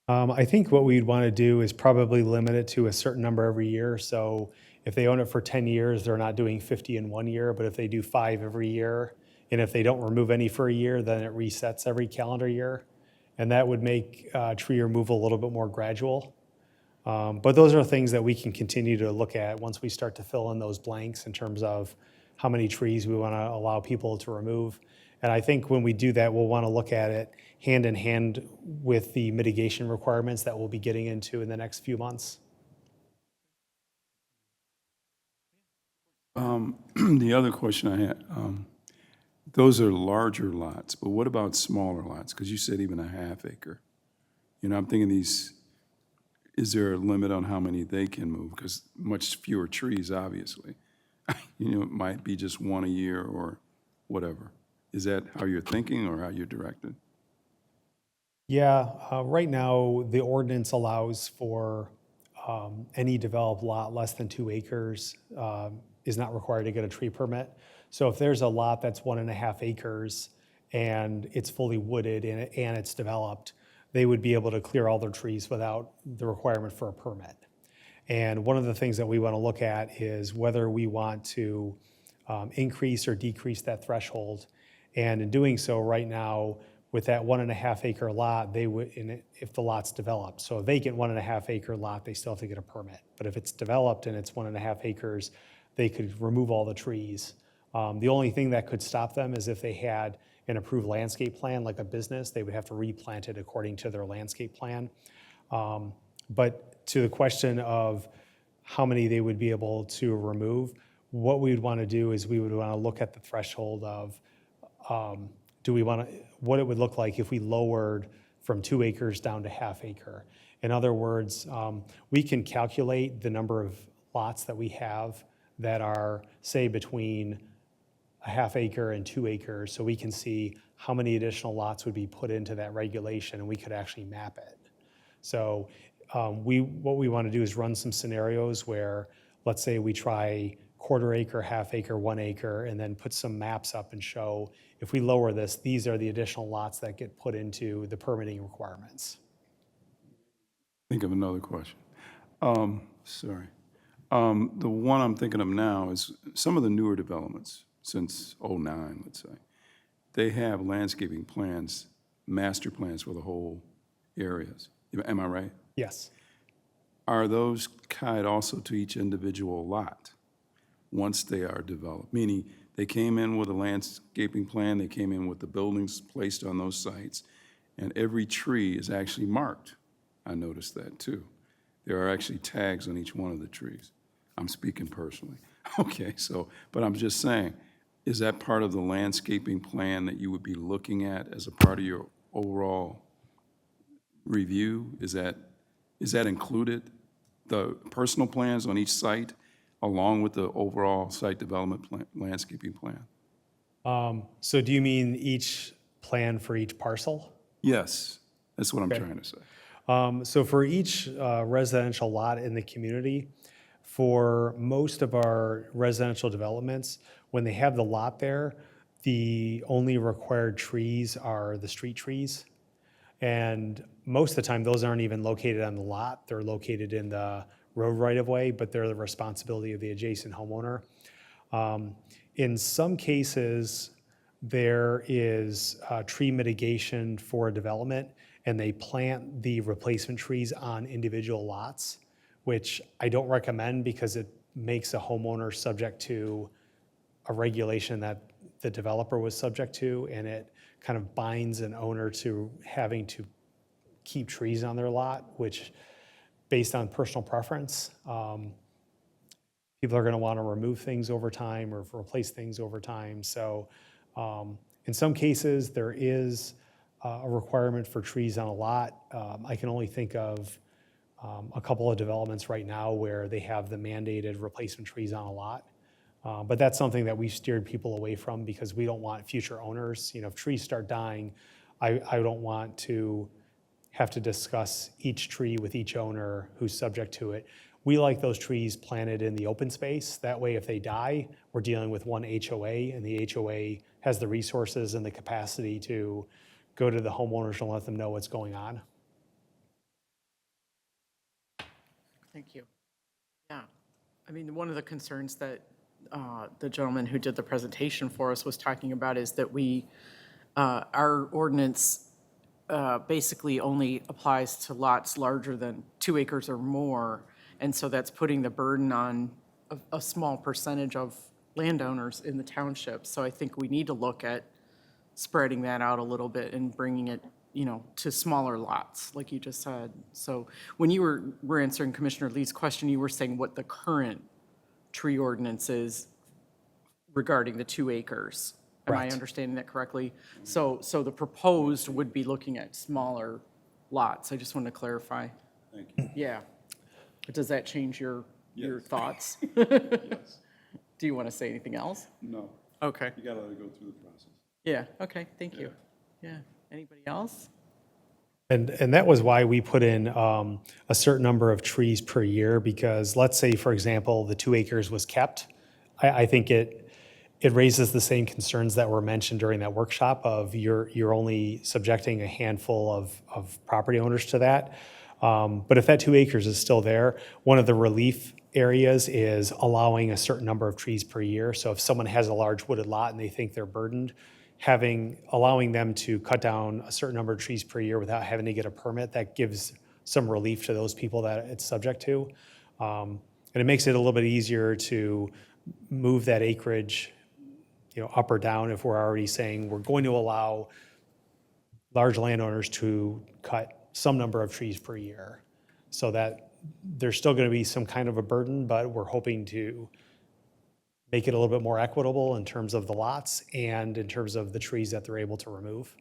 I think what we'd want to do is probably limit it to a certain number every year. So if they own it for 10 years, they're not doing 50 in 1 year, but if they do 5 every year, and if they don't remove any for a year, then it resets every calendar year. And that would make tree removal a little bit more gradual. But those are things that we can continue to look at once we start to fill in those blanks in terms of how many trees we want to allow people to remove. And I think when we do that, we'll want to look at it hand in hand with the mitigation requirements that we'll be getting into in the next few months. The other question I had, those are larger lots, but what about smaller lots? Because you said even a half acre. You know, I'm thinking these, is there a limit on how many they can move? Because much fewer trees, obviously. You know, it might be just 1 a year or whatever. Is that how you're thinking or how you're directed? Yeah, right now, the ordinance allows for any developed lot less than 2 acres is not required to get a tree permit. So if there's a lot that's 1.5 acres and it's fully wooded and it's developed, they would be able to clear all their trees without the requirement for a permit. And one of the things that we want to look at is whether we want to increase or decrease that threshold. And in doing so, right now, with that 1.5 acre lot, they would, if the lot's developed. So a vacant 1.5 acre lot, they still have to get a permit. But if it's developed and it's 1.5 acres, they could remove all the trees. The only thing that could stop them is if they had an approved landscape plan, like a business, they would have to replant it according to their landscape plan. But to the question of how many they would be able to remove, what we would want to do is we would want to look at the threshold of what it would look like if we lowered from 2 acres down to half acre. In other words, we can calculate the number of lots that we have that are, say, between a half acre and 2 acres, so we can see how many additional lots would be put into that regulation, and we could actually map it. So what we want to do is run some scenarios where, let's say we try quarter acre, half acre, 1 acre, and then put some maps up and show, if we lower this, these are the additional lots that get put into the permitting requirements. Think of another question. Sorry. The one I'm thinking of now is some of the newer developments since '09, let's say. They have landscaping plans, master plans for the whole areas. Am I right? Yes. Are those tied also to each individual lot once they are developed? Meaning, they came in with a landscaping plan, they came in with the buildings placed on those sites, and every tree is actually marked. I noticed that too. There are actually tags on each one of the trees. I'm speaking personally. Okay, so, but I'm just saying, is that part of the landscaping plan that you would be looking at as a part of your overall review? Is that included, the personal plans on each site, along with the overall site development plan, landscaping plan? So do you mean each plan for each parcel? Yes, that's what I'm Okay. trying to say. So for each residential lot in the community, for most of our residential developments, when they have the lot there, the only required trees are the street trees. And most of the time, those aren't even located on the lot. They're located in the road right-of-way, but they're the responsibility of the adjacent homeowner. In some cases, there is tree mitigation for a development, and they plant the replacement trees on individual lots, which I don't recommend because it makes a homeowner subject to a regulation that the developer was subject to, and it kind of binds an owner to having to keep trees on their lot, which, based on personal preference, people are going to want to remove things over time or replace things over time. So in some cases, there is a requirement for trees on a lot. I can only think of a couple of developments right now where they have the mandated replacement trees on a lot. But that's something that we've steered people away from because we don't want future owners, if trees start dying, I don't want to have to discuss each tree with each owner who's subject to it. We like those trees planted in the open space. That way, if they die, we're dealing with one HOA, and the HOA has the resources and the capacity to go to the homeowners and let them know what's going on. Thank you. Yeah, I mean, one of the concerns that the gentleman who did the presentation for us was talking about is that our ordinance basically only applies to lots larger than 2 acres or more, and so that's putting the burden on a small percentage of landowners in the township. So I think we need to look at spreading that out a little bit and bringing it, to smaller lots, like you just said. So when you were answering Commissioner Lee's question, you were saying what the current tree ordinance is regarding the 2 acres. Am I Correct. understanding that correctly? So the proposed would be looking at smaller lots. I just wanted to clarify. Thank you. Yeah. Does that change your thoughts? Yes. Do you want to say anything else? No, Okay. you gotta let it go through the process. Yeah, okay, thank you. Yeah. Anybody else? And that was why we put in a certain number of trees per year, because let's say, for example, the 2 acres was kept. I think it raises the same concerns that were mentioned during that workshop of you're only subjecting a handful of property owners to that. But if that 2 acres is still there, one of the relief areas is allowing a certain number of trees per year. So if someone has a large wooded lot and they think they're burdened, allowing them to cut down a certain number of trees per year without having to get a permit, that gives some relief to those people that it's subject to. And it makes it a little bit easier to move that acreage, up or down if we're already saying we're going to allow large landowners to cut some number of trees per year, so that there's still going to be some kind of a burden, but we're hoping to make it a little bit more equitable in terms of the lots and in terms of the trees that they're able to remove.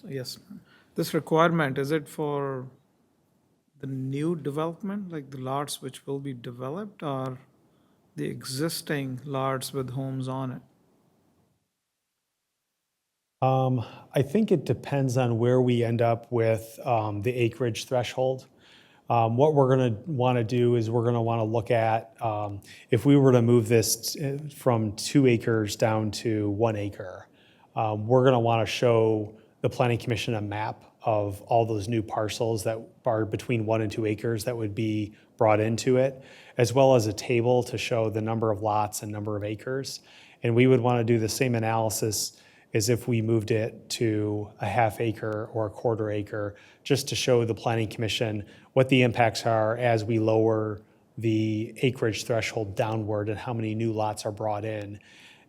Yes, this requirement, is it for the new development, like the lots which will be developed, or the existing lots with homes on it? I think it depends on where we end up with the acreage threshold. What we're going to want to do is we're going to want to look at if we were to move this from 2 acres down to 1 acre, we're going to want to show the Planning Commission a map of all those new parcels that are between 1 and 2 acres that would be brought into it, as well as a table to show the number of lots and number of acres. And we would want to do the same analysis as if we moved it to a half acre or a quarter acre, just to show the Planning Commission what the impacts are as we lower the acreage threshold downward and how many new lots are brought in.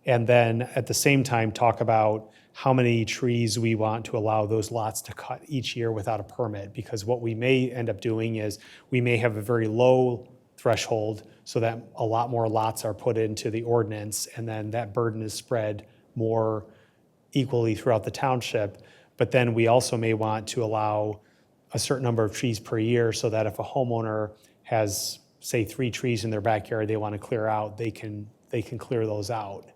And then at the same time, talk about how many trees we want to allow those lots to cut each year without a permit. Because what we may end up doing is we may have a very low threshold so that a lot more lots are put into the ordinance, and then that burden is spread more equally throughout the township. But then we also may want to allow a certain number of trees per year so that if a homeowner has, say, 3 trees in their backyard they want to clear out, they can clear those out.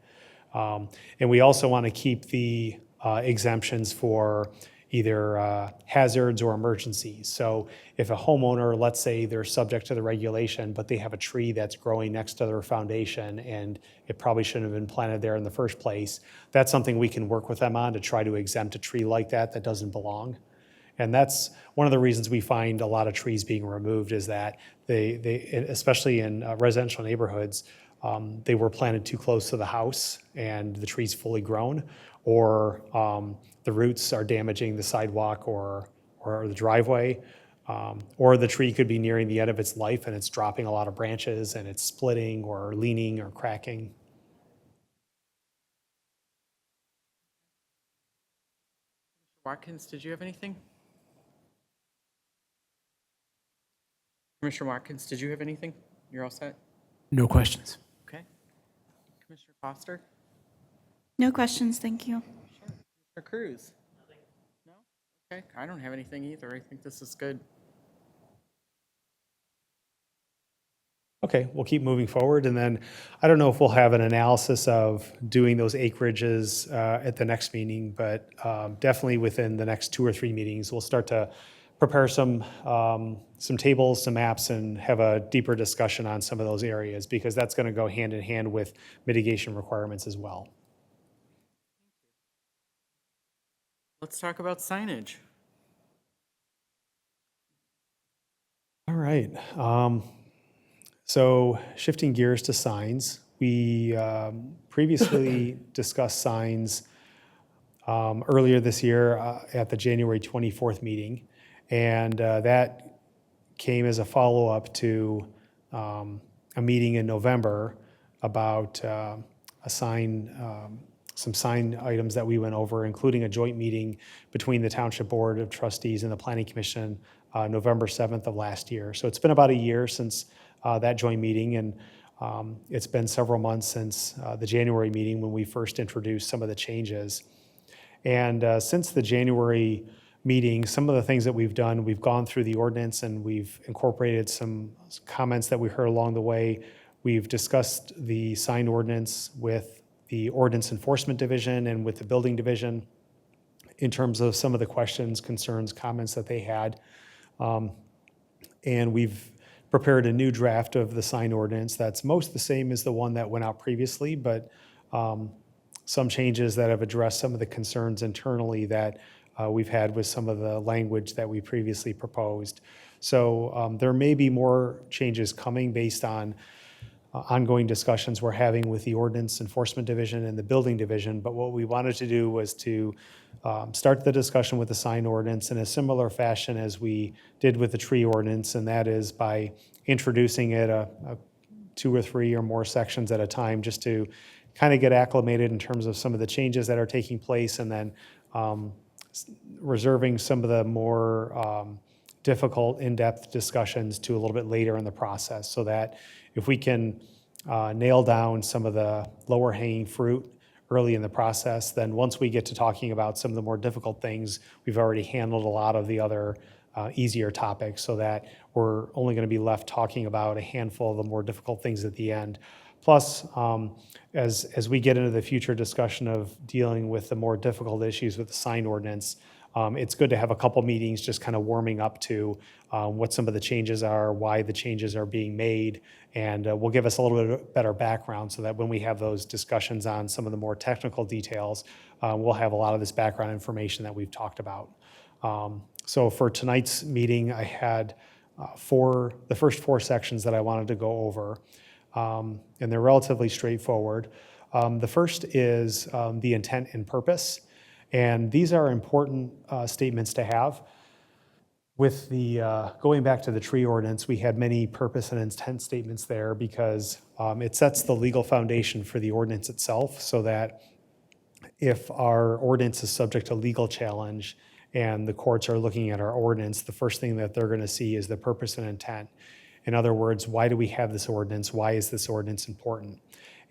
And we also want to keep the exemptions for either hazards or emergencies. So if a homeowner, let's say they're subject to the regulation, but they have a tree that's growing next to their foundation and it probably shouldn't have been planted there in the first place, that's something we can work with them on to try to exempt a tree like that doesn't belong. And that's one of the reasons we find a lot of trees being removed is that they especially in residential neighborhoods, they were planted too close to the house and the tree's fully grown, or the roots are damaging the sidewalk or the driveway, or the tree could be nearing the end of its life and it's dropping a lot of branches and it's splitting or leaning or cracking. Watkins, did you have anything? Commissioner Watkins, did you have anything? You're all set? No questions. Okay. Commissioner Foster? No questions, thank you. Commissioner Cruz? No? Okay, I don't have anything either. I think this is good. Okay, we'll keep moving forward. And then I don't know if we'll have an analysis of doing those acreages at the next meeting, but definitely within the next 2 or 3 meetings, we'll start to prepare some tables, some maps, and have a deeper discussion on some of those areas, because that's going to go hand in hand with mitigation requirements as well. Let's talk about signage. All right. So shifting gears to signs, we previously discussed signs earlier this year at the January 24th meeting, and that came as a follow-up to a meeting in November about some sign items that we went over, including a joint meeting between the Township Board of Trustees and the Planning Commission November 7th of last year. So it's been about a year since that joint meeting, and it's been several months since the January meeting when we first introduced some of the changes. And since the January meeting, some of the things that we've done, we've gone through the ordinance and we've incorporated some comments that we heard along the way. We've discussed the sign ordinance with the Ordinance Enforcement Division and with the Building Division in terms of some of the questions, concerns, comments that they had. And we've prepared a new draft of the sign ordinance that's most the same as the one that went out previously, but some changes that have addressed some of the concerns internally that we've had with some of the language that we previously proposed. So there may be more changes coming based on ongoing discussions we're having with the Ordinance Enforcement Division and the Building Division. But what we wanted to do was to start the discussion with the sign ordinance in a similar fashion as we did with the tree ordinance, and that is by introducing it 2 or 3 or more sections at a time, just to kind of get acclimated in terms of some of the changes that are taking place, and then reserving some of the more difficult, in-depth discussions to a little bit later in the process, so that if we can nail down some of the lower hanging fruit early in the process, then once we get to talking about some of the more difficult things, we've already handled a lot of the other easier topics so that we're only going to be left talking about a handful of the more difficult things at the end. Plus, as we get into the future discussion of dealing with the more difficult issues with the sign ordinance, it's good to have a couple meetings just kind of warming up to what some of the changes are, why the changes are being made, and will give us a little bit better background so that when we have those discussions on some of the more technical details, we'll have a lot of this background information that we've talked about. So for tonight's meeting, I had the first four sections that I wanted to go over, and they're relatively straightforward. The first is the intent and purpose, and these are important statements to have. With the, going back to the tree ordinance, we had many purpose and intent statements there because it sets the legal foundation for the ordinance itself so that if our ordinance is subject to legal challenge and the courts are looking at our ordinance, the first thing that they're going to see is the purpose and intent. In other words, why do we have this ordinance? Why is this ordinance important?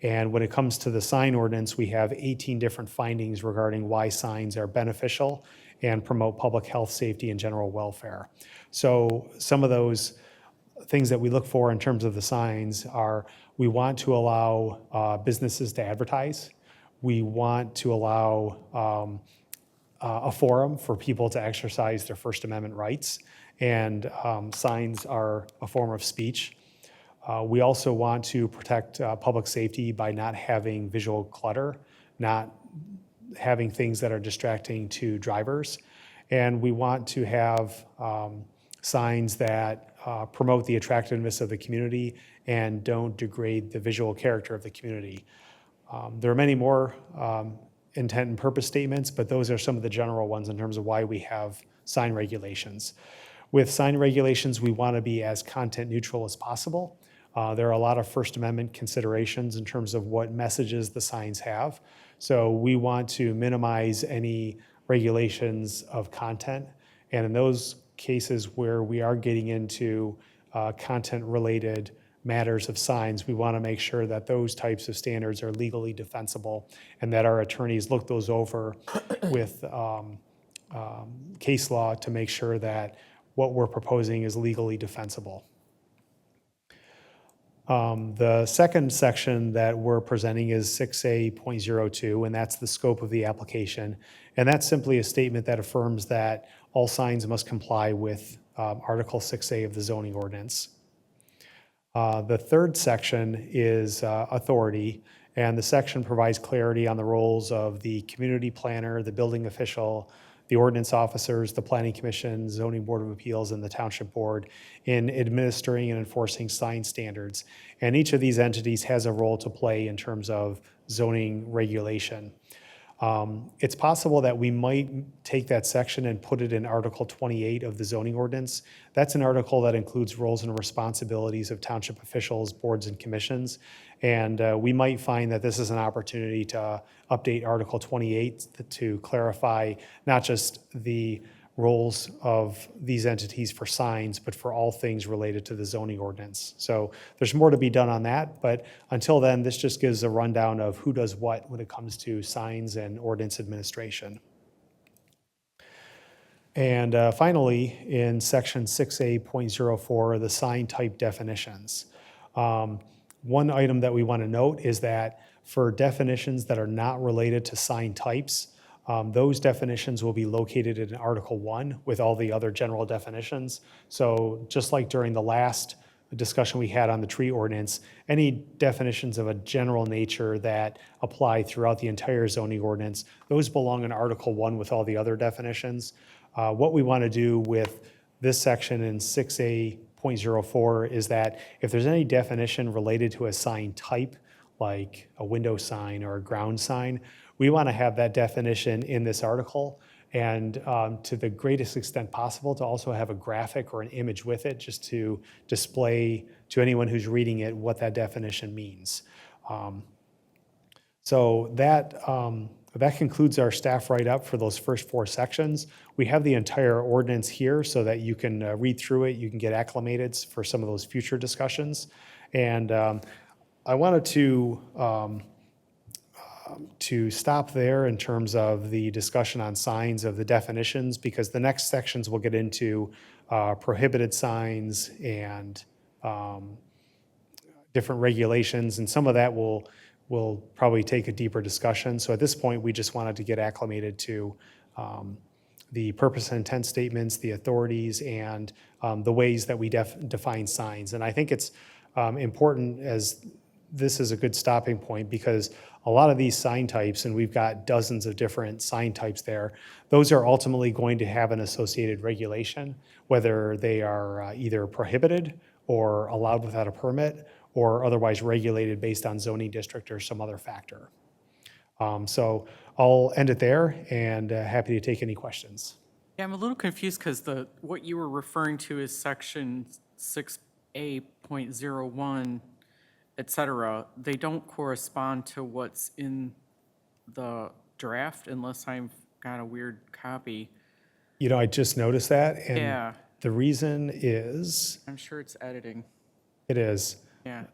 And when it comes to the sign ordinance, we have 18 different findings regarding why signs are beneficial and promote public health, safety, and general welfare. So some of those things that we look for in terms of the signs are we want to allow businesses to advertise. We want to allow a forum for people to exercise their First Amendment rights, and signs are a form of speech. We also want to protect public safety by not having visual clutter, not having things that are distracting to drivers. And we want to have signs that promote the attractiveness of the community and don't degrade the visual character of the community. There are many more intent and purpose statements, but those are some of the general ones in terms of why we have sign regulations. With sign regulations, we want to be as content neutral as possible. There are a lot of First Amendment considerations in terms of what messages the signs have. So we want to minimize any regulations of content. And in those cases where we are getting into content-related matters of signs, we want to make sure that those types of standards are legally defensible and that our attorneys look those over with case law to make sure that what we're proposing is legally defensible. The second section that we're presenting is 6A.02, and that's the scope of the application. And that's simply a statement that affirms that all signs must comply with Article 6A of the zoning ordinance. The third section is authority, and the section provides clarity on the roles of the community planner, the building official, the ordinance officers, the planning commission, zoning board of appeals, and the township board in administering and enforcing sign standards. And each of these entities has a role to play in terms of zoning regulation. It's possible that we might take that section and put it in Article 28 of the zoning ordinance. That's an article that includes roles and responsibilities of township officials, boards, and commissions. And we might find that this is an opportunity to update Article 28 to clarify not just the roles of these entities for signs, but for all things related to the zoning ordinance. So there's more to be done on that, but until then, this just gives a rundown of who does what when it comes to signs and ordinance administration. And finally, in section 6A.04, the sign type definitions. One item that we want to note is that for definitions that are not related to sign types, those definitions will be located in Article 1 with all the other general definitions. So just like during the last discussion we had on the tree ordinance, any definitions of a general nature that apply throughout the entire zoning ordinance, those belong in Article 1 with all the other definitions. What we want to do with this section in 6A.04 is that if there's any definition related to a sign type, like a window sign or a ground sign, we want to have that definition in this article, and to the greatest extent possible to also have a graphic or an image with it just to display to anyone who's reading it what that definition means. So that concludes our staff write-up for those first four sections. We have the entire ordinance here so that you can read through it, you can get acclimated for some of those future discussions. And I wanted to to stop there in terms of the discussion on signs of the definitions, because the next sections will get into prohibited signs and different regulations, and some of that will probably take a deeper discussion. So at this point, we just wanted to get acclimated to the purpose and intent statements, the authorities, and the ways that we define signs. And I think it's important, as this is a good stopping point, because a lot of these sign types, and we've got dozens of different sign types there, those are ultimately going to have an associated regulation, whether they are either prohibited or allowed without a permit, or otherwise regulated based on zoning district or some other factor. So I'll end it there, and happy to take any questions. Yeah, I'm a little confused because what you were referring to is section 6A.01, et cetera. They don't correspond to what's in the draft unless I've got a weird copy. You know, I just noticed that, and Yeah, the reason is, I'm sure it's editing. it is, Yeah,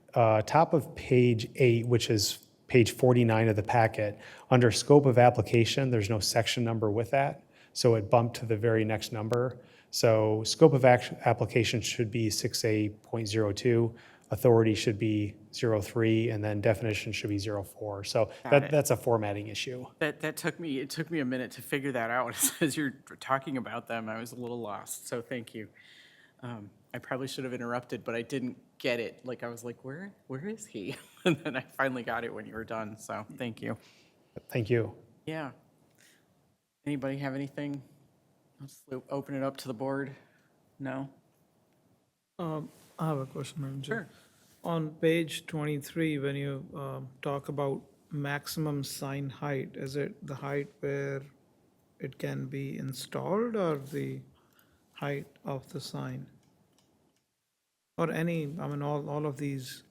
top of page 8, which is page 49 of the packet, under scope of application, there's no section number with that, so it bumped to the very next number. So scope of application should be 6A.02, authority should be 03, and then definition should be 04. So it. that's a formatting issue. it took me a minute to figure that out. As you're talking about them, I was a little lost, so thank you. I probably should have interrupted, but I didn't get it. Like, I was like, where is he? And then I finally got it when you were done, so thank you. Thank you. Yeah. Anybody have anything? Let's open it up to the board. No? I have a question, Madam Chair. Sure. On page 23, when you talk about maximum sign height, is it the height where it can be installed or the height of the sign? Or any, I mean, all of these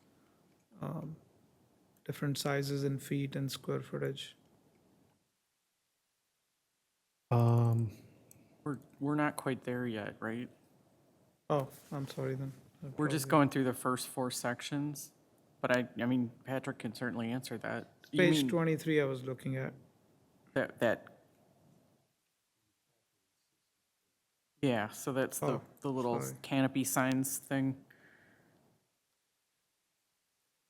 different sizes in feet and square footage? We're not quite there yet, right? Oh, I'm sorry then. We're just going through the first 4 sections, but I mean, Patrick can certainly answer that. You Page mean 23 I was looking at. that. Yeah, so that's the Oh, little sorry. canopy signs thing.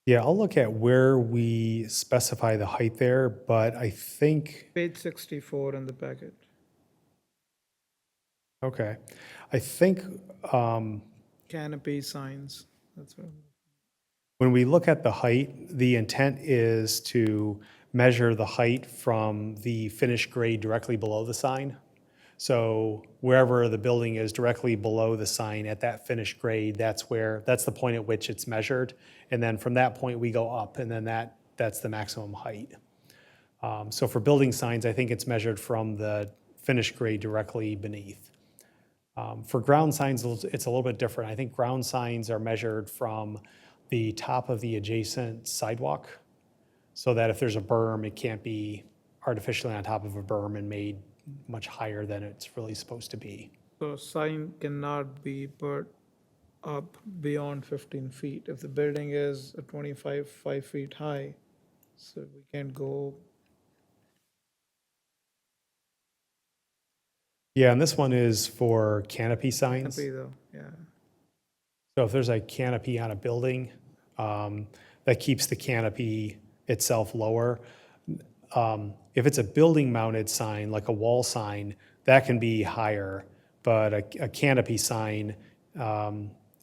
Yeah, I'll look at where we specify the height there, but I think, Page 64 in the packet. okay, I think Canopy signs, that's what. when we look at the height, the intent is to measure the height from the finished grade directly below the sign. So wherever the building is directly below the sign at that finished grade, that's the point at which it's measured. And then from that point, we go up, and then that's the maximum height. So for building signs, I think it's measured from the finished grade directly beneath. For ground signs, it's a little bit different. I think ground signs are measured from the top of the adjacent sidewalk, so that if there's a berm, it can't be artificially on top of a berm and made much higher than it's really supposed to be. So a sign cannot be put up beyond 15 feet. If the building is 5 feet high, so we can't go, Yeah, and this one is for canopy signs. canopy though, yeah. So if there's a canopy on a building, that keeps the canopy itself lower. If it's a building-mounted sign, like a wall sign, that can be higher. But a canopy sign,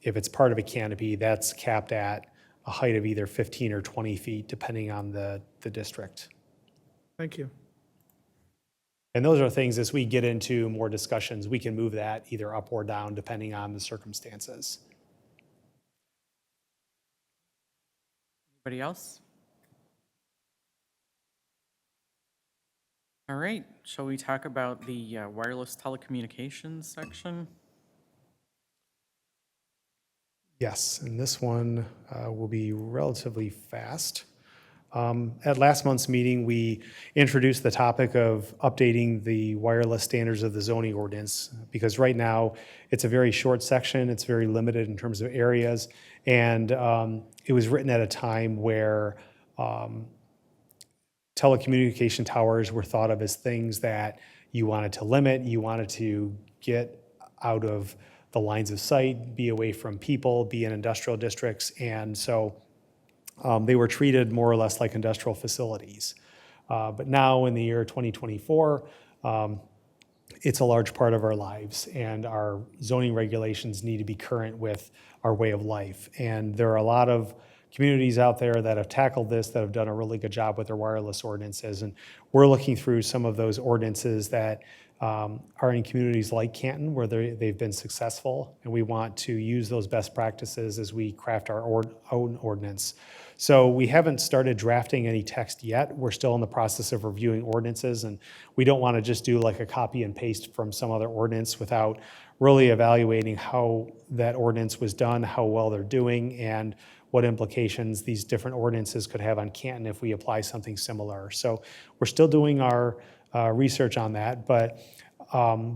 if it's part of a canopy, that's capped at a height of either 15 or 20 feet, depending on the district. Thank you. And those are things, as we get into more discussions, we can move that either up or down, depending on the circumstances. Anybody else? All right, shall we talk about the wireless telecommunications section? Yes, and this one will be relatively fast. At last month's meeting, we introduced the topic of updating the wireless standards of the zoning ordinance, because right now, it's a very short section, it's very limited in terms of areas, and it was written at a time where telecommunication towers were thought of as things that you wanted to limit, you wanted to get out of the lines of sight, be away from people, be in industrial districts. And so they were treated more or less like industrial facilities. But now in the year 2024, it's a large part of our lives, and our zoning regulations need to be current with our way of life. And there are a lot of communities out there that have tackled this, that have done a really good job with their wireless ordinances. And we're looking through some of those ordinances that are in communities like Canton where they've been successful, and we want to use those best practices as we craft our own ordinance. So we haven't started drafting any text yet. We're still in the process of reviewing ordinances, and we don't want to just do like a copy and paste from some other ordinance without really evaluating how that ordinance was done, how well they're doing, and what implications these different ordinances could have on Canton if we apply something similar. So we're still doing our research on that, but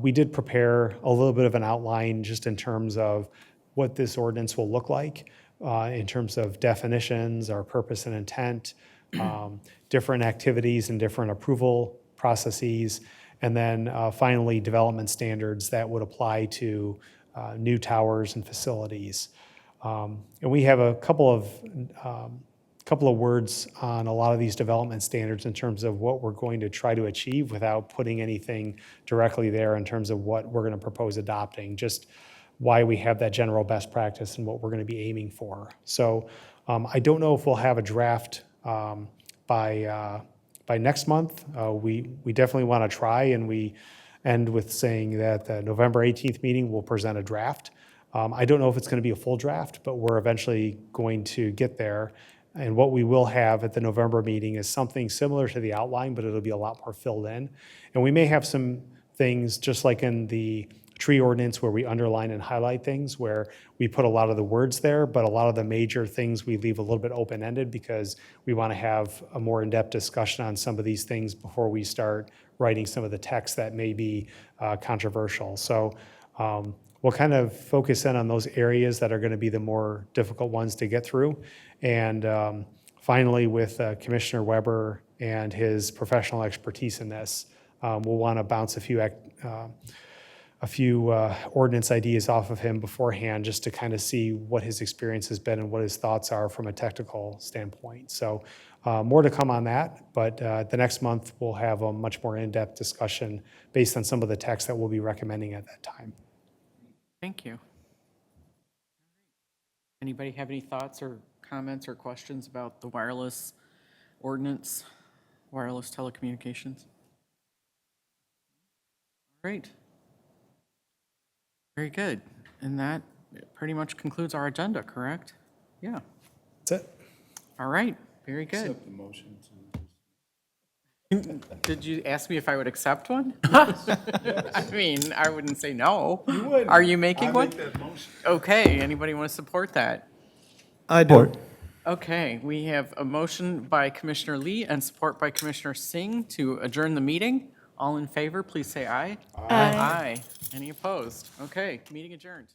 we did prepare a little bit of an outline just in terms of what this ordinance will look like in terms of definitions, our purpose and intent, different activities and different approval processes, and then finally development standards that would apply to new towers and facilities. And we have a couple of words on a lot of these development standards in terms of what we're going to try to achieve without putting anything directly there in terms of what we're going to propose adopting, just why we have that general best practice and what we're going to be aiming for. So I don't know if we'll have a draft by next month. We definitely want to try, and we end with saying that the November 18th meeting will present a draft. I don't know if it's going to be a full draft, but we're eventually going to get there. And what we will have at the November meeting is something similar to the outline, but it'll be a lot more filled in. And we may have some things, just like in the tree ordinance where we underline and highlight things, where we put a lot of the words there, but a lot of the major things we leave a little bit open-ended because we want to have a more in-depth discussion on some of these things before we start writing some of the text that may be controversial. So we'll kind of focus in on those areas that are going to be the more difficult ones to get through. And finally, with Commissioner Weber and his professional expertise in this, we'll want to bounce a few ordinance ideas off of him beforehand just to kind of see what his experience has been and what his thoughts are from a technical standpoint. So more to come on that, but the next month we'll have a much more in-depth discussion based on some of the text that we'll be recommending at that time. Thank you. Anybody have any thoughts or comments or questions about the wireless ordinance, wireless telecommunications? All right. Very good. And that pretty much concludes our agenda, correct? Yeah. That's it. All right. Very good. The motion to. Did you ask me if I would accept one? I mean, I wouldn't say no. You would. Are you making one? that motion. Okay. Anybody want to support that? I do. Okay, we have a motion by Commissioner Lee and support by Commissioner Singh to adjourn the meeting. All in favor, please say aye. Aye. Aye. Any opposed? Okay, meeting adjourned.